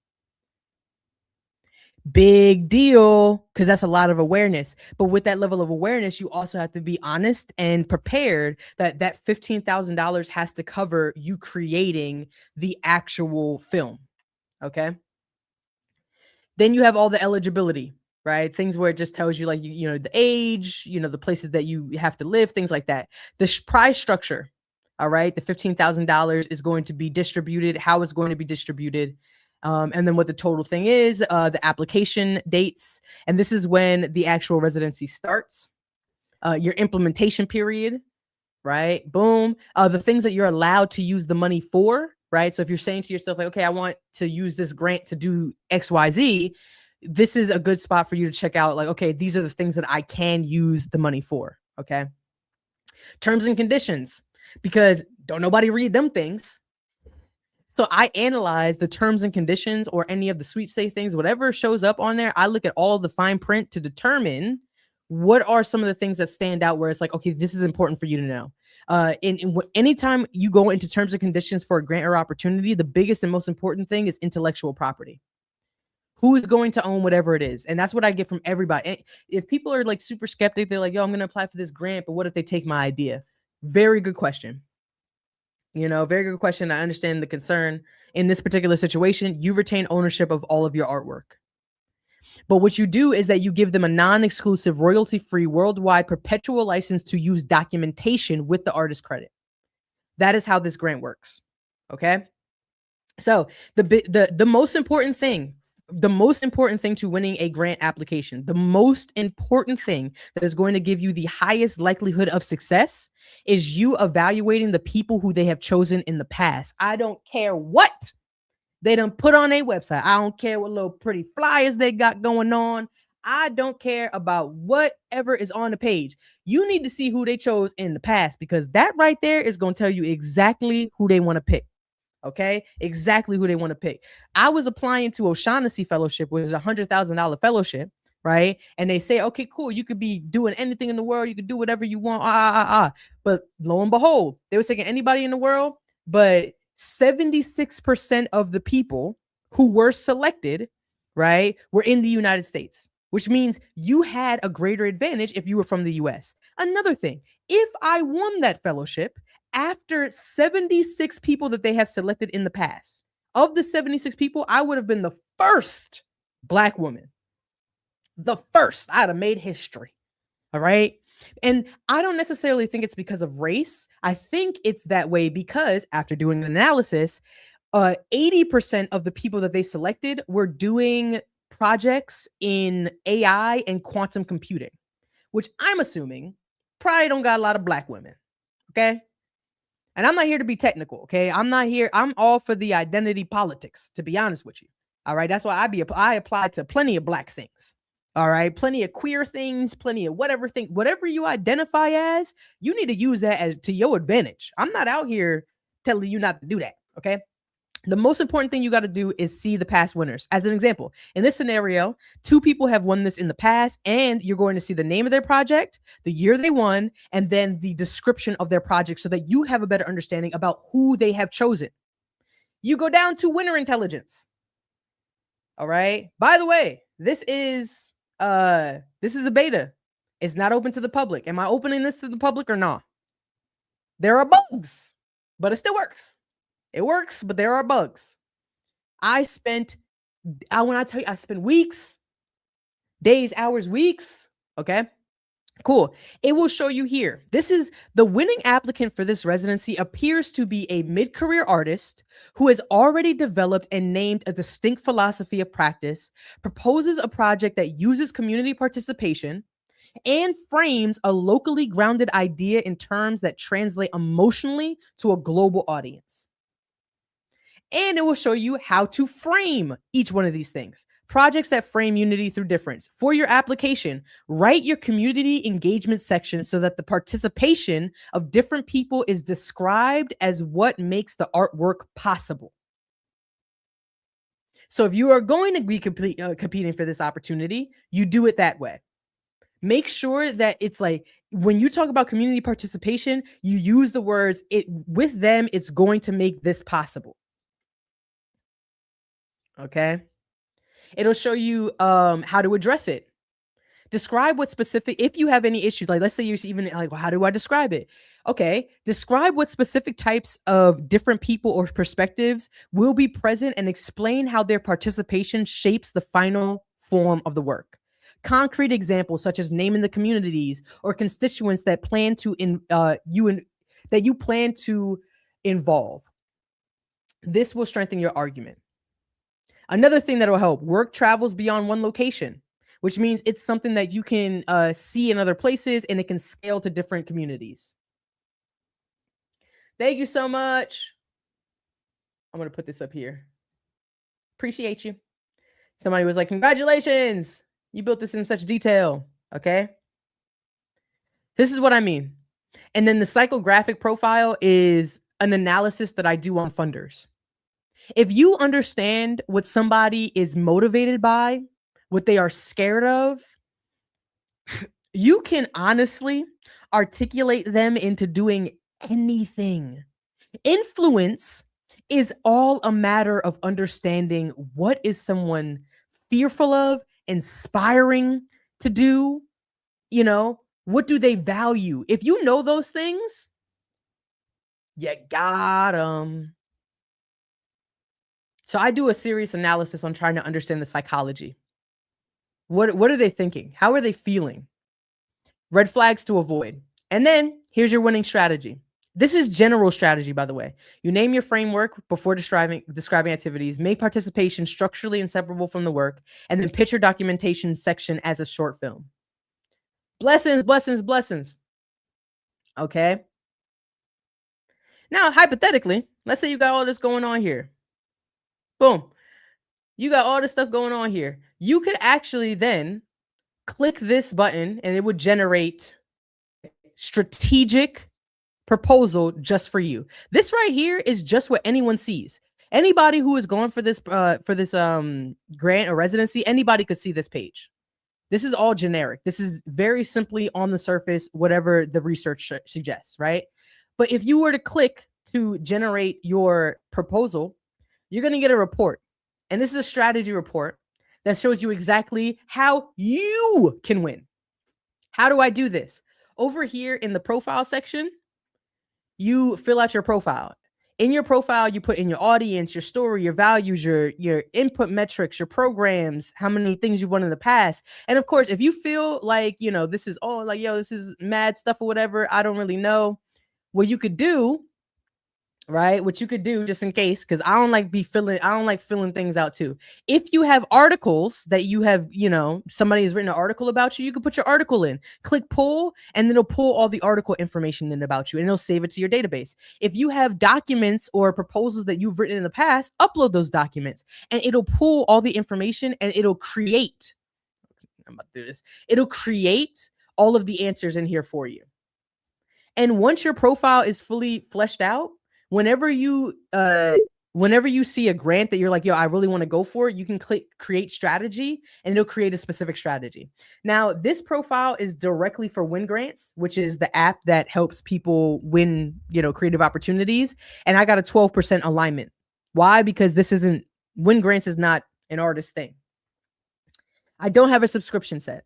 Big deal, because that's a lot of awareness. But with that level of awareness, you also have to be honest and prepared that that $15,000 has to cover you creating the actual film. Okay. Then you have all the eligibility, right? Things where it just tells you, like, the age, the places that you have to live, things like that. The prize structure. All right. The $15,000 is going to be distributed, how it's going to be distributed. And then what the total thing is, the application dates. And this is when the actual residency starts, your implementation period, right? Boom. The things that you're allowed to use the money for, right? So if you're saying to yourself, like, okay, I want to use this grant to do XYZ, this is a good spot for you to check out. Like, okay, these are the things that I can use the money for. Okay. Terms and conditions, because don't nobody read them things. So I analyze the terms and conditions or any of the sweepstakes things, whatever shows up on there. I look at all the fine print to determine what are some of the things that stand out where it's like, okay, this is important for you to know. Anytime you go into terms and conditions for a grant or opportunity, the biggest and most important thing is intellectual property. Who is going to own whatever it is? And that's what I get from everybody. If people are like super skeptic, they're like, yo, I'm going to apply for this grant, but what if they take my idea? Very good question. Very good question. I understand the concern. In this particular situation, you retain ownership of all of your artwork. But what you do is that you give them a non-exclusive, royalty-free, worldwide, perpetual license to use documentation with the artist credit. That is how this grant works. Okay. So the most important thing, to winning a grant application, the most important thing that is going to give you the highest likelihood of success is you evaluating the people who they have chosen in the past. I don't care what they done put on a website. I don't care what little pretty flyers they got going on. I don't care about whatever is on the page. You need to see who they chose in the past, because that right there is going to tell you exactly who they want to pick. Okay, exactly who they want to pick. I was applying to O'Shaughnessy Fellowship, which is a $100,000 fellowship, right? And they say, okay, cool, you could be doing anything in the world, you could do whatever you want. But lo and behold, they were taking anybody in the world, but 76% of the people who were selected, right, were in the United States, which means you had a greater advantage if you were from the US. Another thing, if I won that fellowship, after 76 people that they have selected in the past, of the 76 people, I would have been the first Black woman. The first. I'd have made history. All right. And I don't necessarily think it's because of race. I think it's that way because after doing an analysis, 80% of the people that they selected were doing projects in AI and quantum computing, which I'm assuming probably don't got a lot of Black women. Okay. And I'm not here to be technical. Okay. I'm all for the identity politics, to be honest with you. All right. That's why I apply to plenty of Black things. All right. Plenty of queer things, plenty of whatever you identify as, you need to use that as to your advantage. I'm not out here telling you not to do that. Okay. The most important thing you got to do is see the past winners. As an example, in this scenario, 2 people have won this in the past, and you're going to see the name of their project, the year they won, and then the description of their project so that you have a better understanding about who they have chosen. You go down to winner intelligence. All right. By the way, this is a beta. It's not open to the public. Am I opening this to the public or not? There are bugs, but it still works. It works, but there are bugs. I spent weeks, days, hours, weeks. Okay, cool. It will show you here. This is the winning applicant for this residency appears to be a mid-career artist who has already developed and named a distinct philosophy of practice, proposes a project that uses community participation, and frames a locally grounded idea in terms that translate emotionally to a global audience. And it will show you how to frame each one of these things. Projects that frame unity through difference. For your application, write your community engagement section so that the participation of different people is described as what makes the artwork possible. So if you are going to be competing for this opportunity, you do it that way. Make sure that it's like when you talk about community participation, you use the words with them, it's going to make this possible. Okay. It'll show you how to address it. Describe what specific, if you have any issues, like let's say you're even like, well, how do I describe it? Okay. Describe what specific types of different people or perspectives will be present and explain how their participation shapes the final form of the work. Concrete examples such as naming the communities or constituents that you plan to involve. This will strengthen your argument. Another thing that will help, work travels beyond one location, which means it's something that you can see in other places and it can scale to different communities. Thank you so much. I'm going to put this up here. Appreciate you. Somebody was like, congratulations. You built this in such detail. Okay. This is what I mean. And then the psychographic profile is an analysis that I do on funders. If you understand what somebody is motivated by, what they are scared of, you can honestly articulate them into doing anything. Influence is all a matter of understanding what is someone fearful of, inspiring to do, what do they value? If you know those things, you got them. So I do a serious analysis on trying to understand the psychology. What are they thinking? How are they feeling? Red flags to avoid. And then here's your winning strategy. This is general strategy, by the way. You name your framework before describing activities, make participation structurally inseparable from the work, and then pitch your documentation section as a short film. Blessings, blessings, blessings. Okay. Now, hypothetically, let's say you got all this going on here. Boom. You got all this stuff going on here. You could actually then click this button and it would generate strategic proposal just for you. This right here is just what anyone sees. Anybody who is going for this grant or residency, anybody could see this page. This is all generic. This is very simply on the surface, whatever the research suggests, right? But if you were to click to generate your proposal, you're going to get a report. And this is a strategy report that shows you exactly how you can win. How do I do this? Over here in the profile section, you fill out your profile. In your profile, you put in your audience, your story, your values, your input metrics, your programs, how many things you've won in the past. And of course, if you feel like, this is all like, this is mad stuff or whatever, I don't really know, what you could do, right? What you could do just in case, because I don't like filling things out too. If you have articles that you have, somebody has written an article about you, you can put your article in, click pull, and then it'll pull all the article information in about you and it'll save it to your database. If you have documents or proposals that you've written in the past, upload those documents and it'll pull all the information and it'll create, I'm about to do this, it'll create all of the answers in here for you. And once your profile is fully fleshed out, whenever you see a grant that you're like, I really want to go for it, you can click create strategy and it'll create a specific strategy. Now, this profile is directly for Win Grants, which is the app that helps people win, creative opportunities. And I got a 12% alignment. Why? Because Win Grants is not an artist thing. I don't have a subscription set.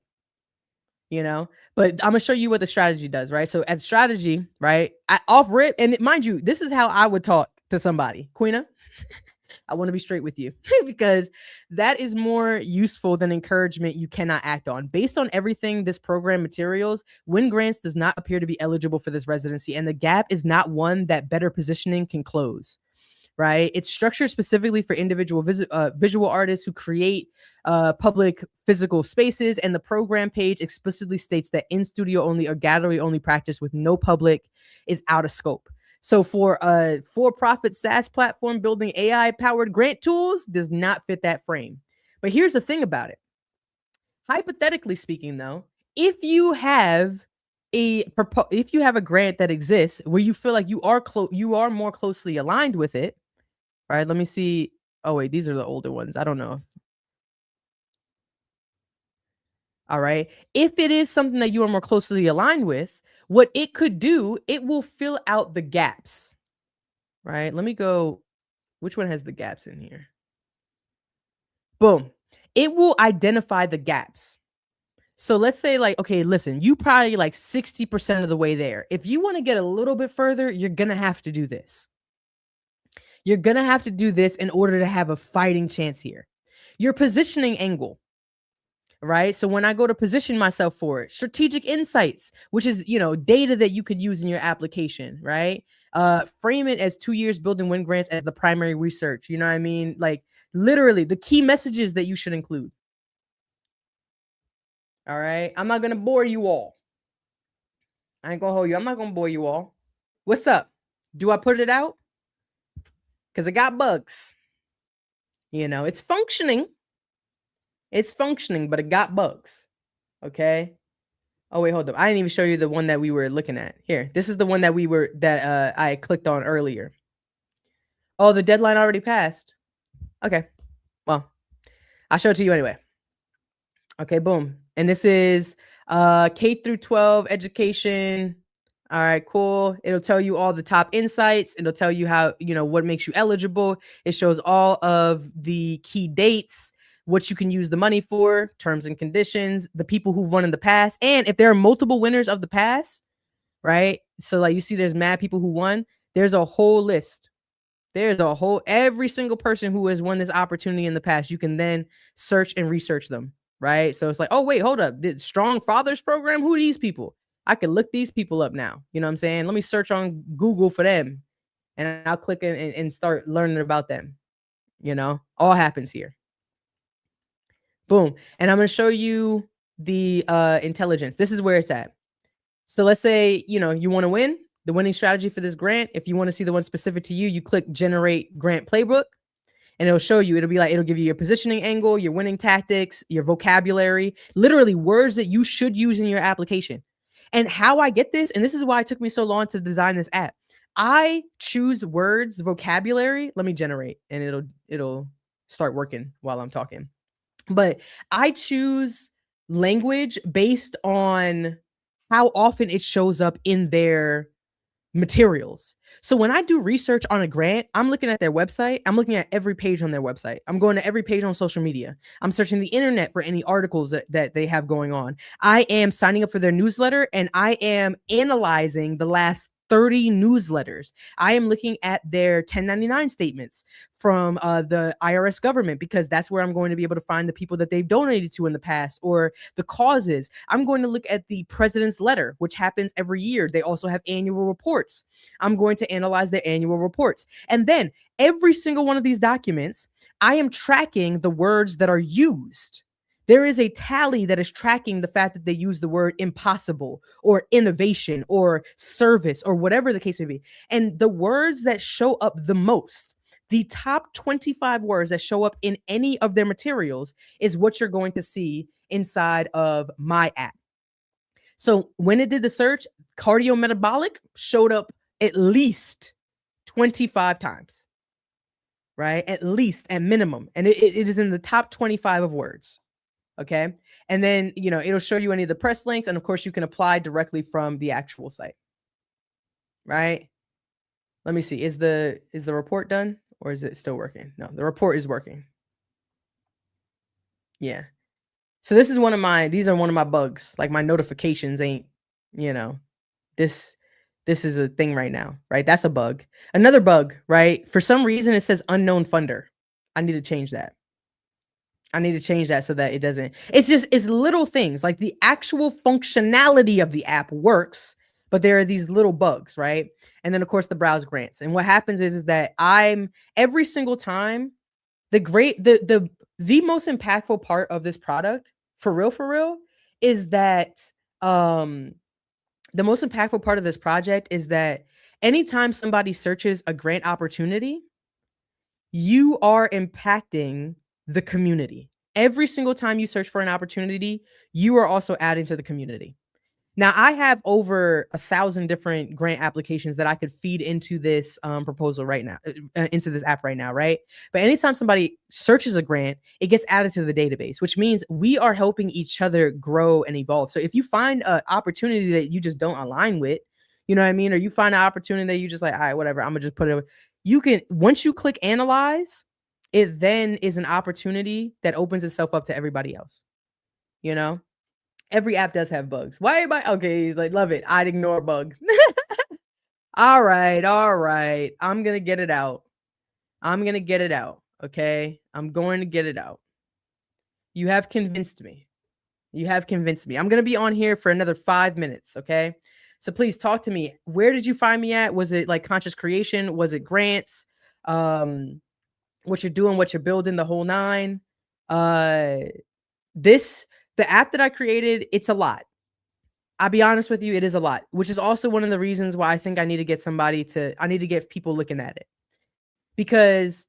But I'm gonna show you what the strategy does, right? So at strategy, right, off rip, and mind you, this is how I would talk to somebody. Queena, I want to be straight with you because that is more useful than encouragement you cannot act on. Based on everything, this program materials, Win Grants does not appear to be eligible for this residency, and the gap is not one that better positioning can close. Right? It's structured specifically for individual visual artists who create public physical spaces, and the program page explicitly states that in studio only or gallery only practice with no public is out of scope. So for a for-profit SaaS platform building AI-powered grant tools does not fit that frame. But here's the thing about it. Hypothetically speaking, though, if you have a grant that exists where you feel like you are more closely aligned with it. All right, let me see. Oh, wait, these are the older ones. I don't know. All right. If it is something that you are more closely aligned with, what it could do, it will fill out the gaps. Right? Let me go. Which one has the gaps in here? Boom. It will identify the gaps. So let's say okay, listen, you probably 60% of the way there. If you want to get a little bit further, you're going to have to do this. You're going to have to do this in order to have a fighting chance here. Your positioning angle, right? So when I go to position myself for it, strategic insights, which is, data that you could use in your application, right? Frame it as 2 years building Win Grants as the primary research. You know what I mean? Literally the key messages that you should include. All right. I'm not going to bore you all. I ain't going to hold you. I'm not going to bore you all. What's up? Do I put it out? Because it got bugs. It's functioning. It's functioning, but it got bugs. Okay. Oh, wait, hold up. I didn't even show you the one that we were looking at. Here. This is the one that I clicked on earlier. Oh, the deadline already passed. Okay. Well, I'll show it to you anyway. Okay, boom. And this is K through 12 education. All right, cool. It'll tell you all the top insights. It'll tell you how, what makes you eligible. It shows all of the key dates, what you can use the money for, terms and conditions, the people who've won in the past. And if there are multiple winners of the past, right? So you see there's mad people who won. There's a whole list. Every single person who has won this opportunity in the past, you can then search and research them. right? So it's like, oh wait, hold up, the Strong Fathers program, who are these people? I can look these people up now. You know what I'm saying? Let me search on Google for them, and I'll click and start learning about them. All happens here. Boom. And I'm going to show you the intelligence. This is where it's at. So let's say, you want to win the winning strategy for this grant. If you want to see the one specific to you, you click generate grant playbook, and it'll show you. It'll give you your positioning angle, your winning tactics, your vocabulary, literally words that you should use in your application. And how I get this, and this is why it took me so long to design this app. I choose words, vocabulary. Let me generate, and it'll start working while I'm talking. But I choose language based on how often it shows up in their materials. So when I do research on a grant, I'm looking at their website. I'm looking at every page on their website. I'm going to every page on social media. I'm searching the internet for any articles that they have going on. I am signing up for their newsletter, and I am analyzing the last 30 newsletters. I am looking at their 1099 statements from the IRS government, because that's where I'm going to be able to find the people that they've donated to in the past, or the causes. I'm going to look at the president's letter, which happens every year. They also have annual reports. I'm going to analyze their annual reports. And then every single one of these documents, I am tracking the words that are used. There is a tally that is tracking the fact that they use the word impossible or innovation or service or whatever the case may be. And the words that show up the most, the top 25 words that show up in any of their materials, is what you're going to see inside of my app. So when it did the search, cardiometabolic showed up at least 25 times, right? At least, at minimum. And it is in the top 25 of words. Okay. And then, it'll show you any of the press links. And of course, you can apply directly from the actual site. Right. Let me see. Is the report done, or is it still working? No, the report is working. Yeah. So these are one of my bugs. Like, my notifications ain't, this is a thing right now, right? That's a bug. Another bug, right? For some reason, it says unknown funder. I need to change that. So that it doesn't. It's little things. Like, the actual functionality of the app works, but there are these little bugs, right? And then of course the browse grants. And what happens is that I'm every single time the most impactful part of this product, for real, is that the most impactful part of this project is that anytime somebody searches a grant opportunity, you are impacting the community. Every single time you search for an opportunity, you are also adding to the community. Now, I have over 1,000 different grant applications that I could feed into this proposal right now, into this app right now, right? But anytime somebody searches a grant, it gets added to the database, which means we are helping each other grow and evolve. So if you find an opportunity that you just don't align with, you know what I mean? Or you find an opportunity that you just like, all right, whatever, I'm gonna just put it. You can, once you click analyze, it then is an opportunity that opens itself up to everybody else. Every app does have bugs. Why everybody? Okay, he's like, love it. I'd ignore a bug. All right. I'm gonna get it out. Okay, I'm going to get it out. You have convinced me. I'm gonna be on here for another 5 minutes. Okay, so please talk to me. Where did you find me at? Was it like conscious creation? Was it grants? What you're doing, what you're building, the whole nine. The app that I created, it's a lot. I'll be honest with you, it is a lot, which is also one of the reasons why I think I need to get people looking at it. Because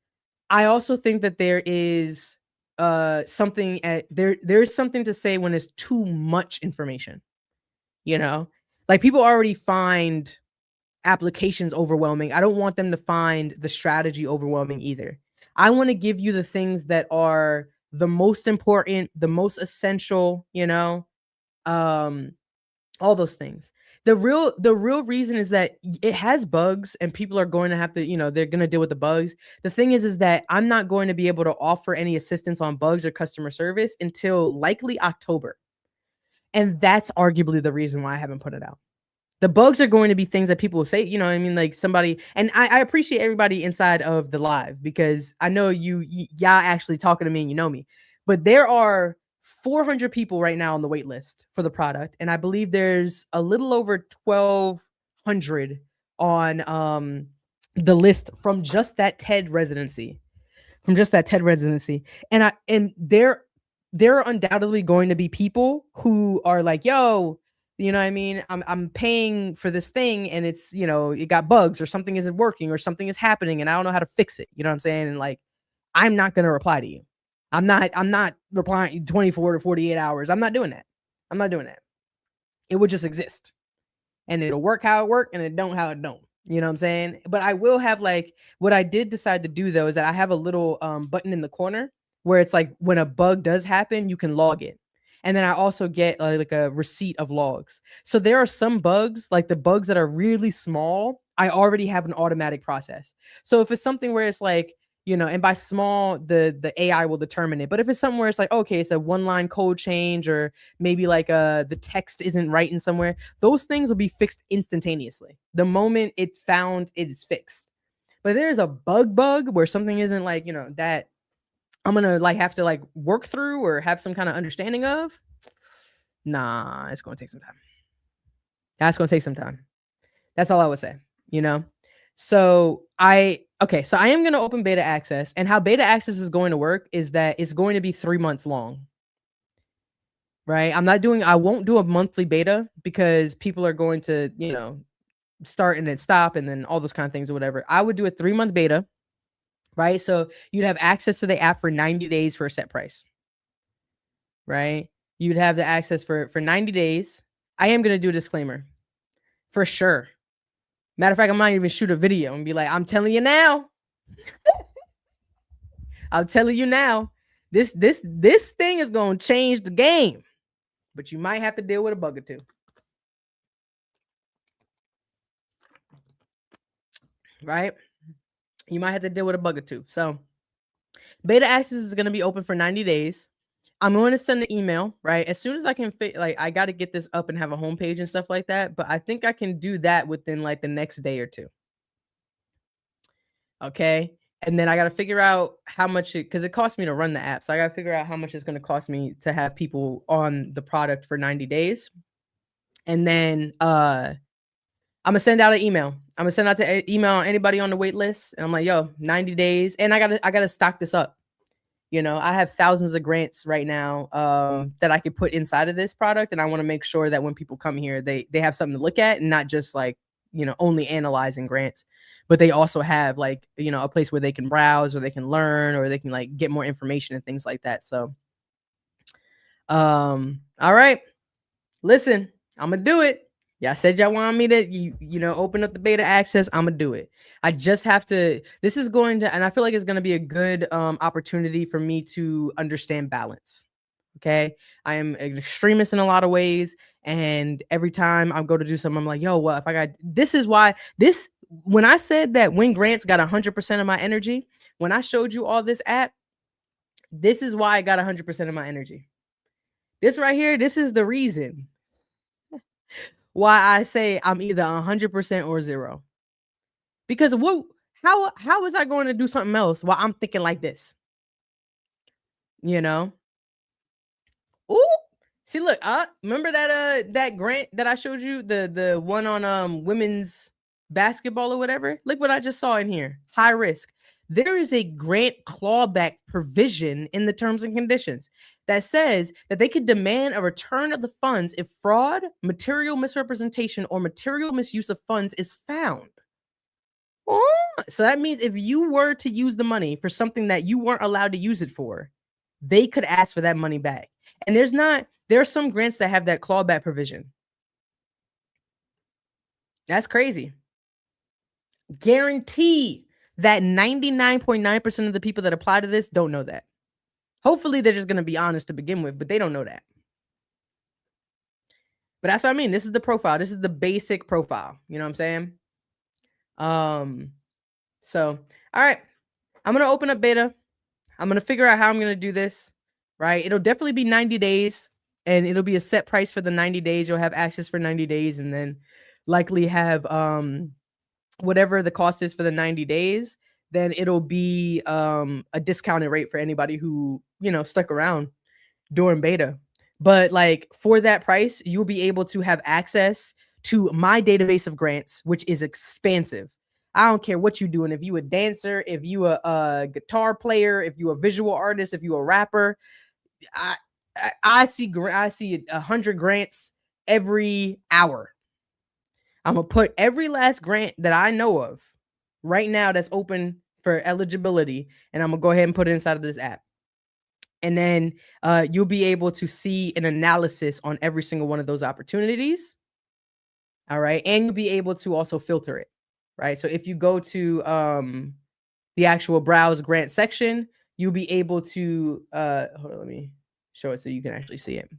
I also think that there is there's something to say when it's too much information. Like, people already find applications overwhelming. I don't want them to find the strategy overwhelming either. I want to give you the things that are the most important, the most essential, all those things. The real reason is that it has bugs, and people are going to have to, they're going to deal with the bugs. The thing is that I'm not going to be able to offer any assistance on bugs or customer service until likely October. And that's arguably the reason why I haven't put it out. The bugs are going to be things that people will say, like somebody, and I appreciate everybody inside of the live, because I know y'all actually talking to me and you know me, but there are 400 people right now on the wait list for the product, and I believe there's a little over 1,200 on the list from just that TED residency. From just that TED residency. And there are undoubtedly going to be people who are like, yo, you know what I mean? I'm paying for this thing and it's, it got bugs or something isn't working or something is happening and I don't know how to fix it. You know what I'm saying? And like, I'm not gonna reply to you. I'm not replying 24 to 48 hours. I'm not doing that. I'm not doing that. It would just exist. And it'll work how it work and it don't how it don't. You know what I'm saying? But I will have like what I did decide to do though is that I have a little button in the corner where it's like when a bug does happen, you can log it. And then I also get like a receipt of logs. So there are some bugs, like the bugs that are really small, I already have an automatic process. So if it's something where it's like, and by small, the AI will determine it. But if it's somewhere it's like, okay, it's a one line code change, or maybe like the text isn't right in somewhere, those things will be fixed instantaneously. The moment it's found, it is fixed. But there's a bug where something isn't like, that I'm gonna like have to like work through or have some kind of understanding of. Nah, it's gonna take some time. That's gonna take some time. That's all I would say, you know? So I am going to open beta access, and how beta access is going to work is that it's going to be 3 months long. Right? I won't do a monthly beta because people are going to, start and then stop and then all those kind of things or whatever. I would do a 3-month beta, right? So you'd have access to the app for 90 days for a set price. Right? You'd have the access for 90 days. I am going to do a disclaimer. For sure. Matter of fact, I might even shoot a video and be like, I'm telling you now. I'm telling you now. This thing is going to change the game. But you might have to deal with a bug or two. Right? You might have to deal with a bug or two. So beta access is going to be open for 90 days. I'm going to send an email, right? As soon as I can fit, like, I got to get this up and have a homepage and stuff like that. But I think I can do that within like the next day or two. Okay. And then I got to figure out how much because it costs me to run the app. So I got to figure out how much it's going to cost me to have people on the product for 90 days. And then I'm going to send out an email. I'm going to send out to email anybody on the wait list. And I'm like, yo, 90 days. And I got to stock this up. I have thousands of grants right now that I could put inside of this product. And I want to make sure that when people come here, they have something to look at and not just like, only analyzing grants, but they also have like, a place where they can browse or they can learn or they can like get more information and things like that. So, all right, listen, I'm going to do it. Y'all said y'all want me to, open up the beta access. I'm going to do it. I just have to, this is going to, and I feel like it's going to be a good opportunity for me to understand balance. Okay. I am an extremist in a lot of ways. And every time I go to do something, I'm like, yo, well, if I got, this is why when I said that when grants got 100% of my energy, when I showed you all this app, this is why I got 100% of my energy. This right here, this is the reason why I say I'm either 100% or 0. Because how is I going to do something else while I'm thinking like this? Ooh, see, look, remember that grant that I showed you, the one on women's basketball or whatever? Look what I just saw in here. High risk. There is a grant clawback provision in the terms and conditions that says that they could demand a return of the funds if fraud, material misrepresentation, or material misuse of funds is found. So that means if you were to use the money for something that you weren't allowed to use it for, they could ask for that money back. And there are some grants that have that clawback provision. That's crazy. Guarantee that 99.9% of the people that apply to this don't know that. Hopefully they're just going to be honest to begin with, but they don't know that. But that's what I mean. This is the profile. This is the basic profile. You know what I'm saying? So, all right. I'm going to open up beta. I'm going to figure out how I'm going to do this, right? It'll definitely be 90 days and it'll be a set price for the 90 days. You'll have access for 90 days and then likely have whatever the cost is for the 90 days. Then it'll be a discounted rate for anybody who, stuck around. during beta. But like for that price, you'll be able to have access to my database of grants, which is expansive. I don't care what you're doing. If you a dancer, if you a guitar player, if you a visual artist, if you a rapper, I I see 100 grants every hour. I'm gonna put every last grant that I know of right now that's open for eligibility, and I'm gonna go ahead and put it inside of this app. And then you'll be able to see an analysis on every single one of those opportunities. All right. And you'll be able to also filter it. Right. So if you go to the actual browse grant section, you'll be able to hold on, let me show it so you can actually see it.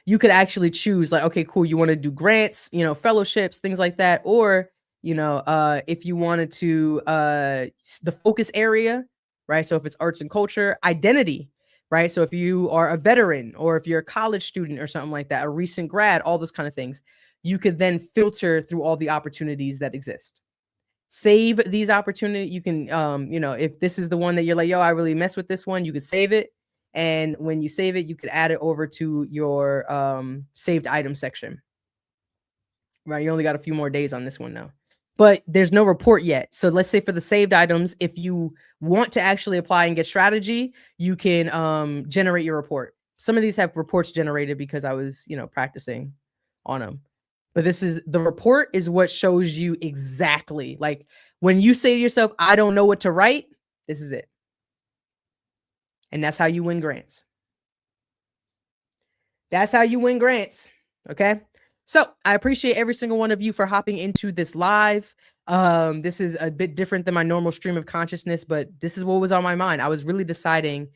You could actually choose like, okay, cool, you want to do grants, fellowships, things like that, or if you wanted to the focus area, right? So if it's arts and culture, identity, right? So if you are a veteran or if you're a college student or something like that, a recent grad, all those kind of things, you could then filter through all the opportunities that exist. Save these opportunities. You can if this is the one that you're like, yo, I really mess with this one, you could save it. And when you save it, you could add it over to your saved item section. Right. You only got a few more days on this one now. But there's no report yet. So let's say for the saved items, if you want to actually apply and get strategy, you can generate your report. Some of these have reports generated because I was, practicing on them. But the report is what shows you exactly. Like when you say to yourself, I don't know what to write, this is it. And that's how you win grants. That's how you win grants. Okay. So I appreciate every single one of you for hopping into this live. This is a bit different than my normal stream of consciousness, but this is what was on my mind. I was really deciding,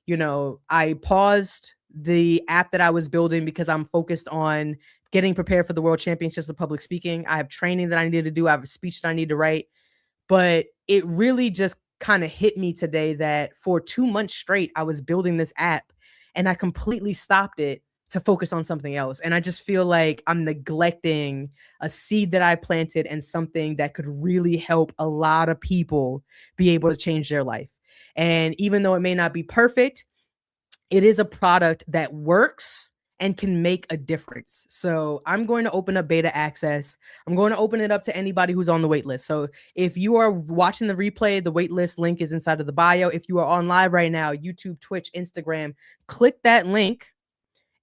I paused the app that I was building because I'm focused on getting prepared for the World Championships of Public Speaking. I have training that I need to do. I have a speech that I need to write. But it really just kind of hit me today that for 2 months straight, I was building this app and I completely stopped it to focus on something else. And I just feel like I'm neglecting a seed that I planted and something that could really help a lot of people be able to change their life. And even though it may not be perfect, it is a product that works and can make a difference. So I'm going to open up beta access. I'm going to open it up to anybody who's on the wait list. So if you are watching the replay, the wait list link is inside of the bio. If you are on live right now, YouTube, Twitch, Instagram, click that link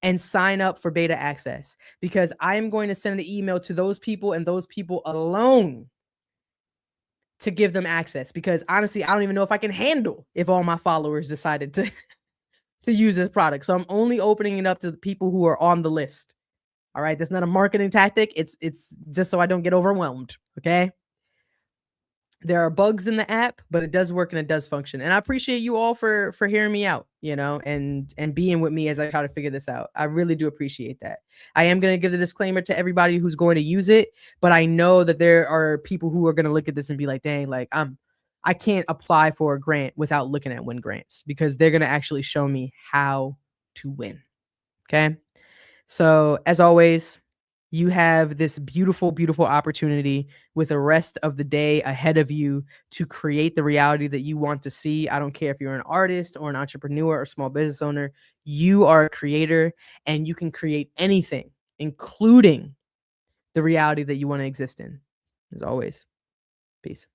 and sign up for beta access, because I am going to send an email to those people and those people alone to give them access, because honestly, I don't even know if I can handle if all my followers decided to use this product. So I'm only opening it up to the people who are on the list. All right. That's not a marketing tactic. It's just so I don't get overwhelmed. Okay. There are bugs in the app, but it does work and it does function. And I appreciate you all for hearing me out, and being with me as I try to figure this out. I really do appreciate that. I am going to give the disclaimer to everybody who's going to use it, but I know that there are people who are going to look at this and be like, dang, like I can't apply for a grant without looking at win grants, because they're going to actually show me how to win. Okay. So as always, you have this beautiful, beautiful opportunity with the rest of the day ahead of you to create the reality that you want to see. I don't care if you're an artist or an entrepreneur or small business owner, you are a creator and you can create anything, including the reality that you want to exist in. As always, peace.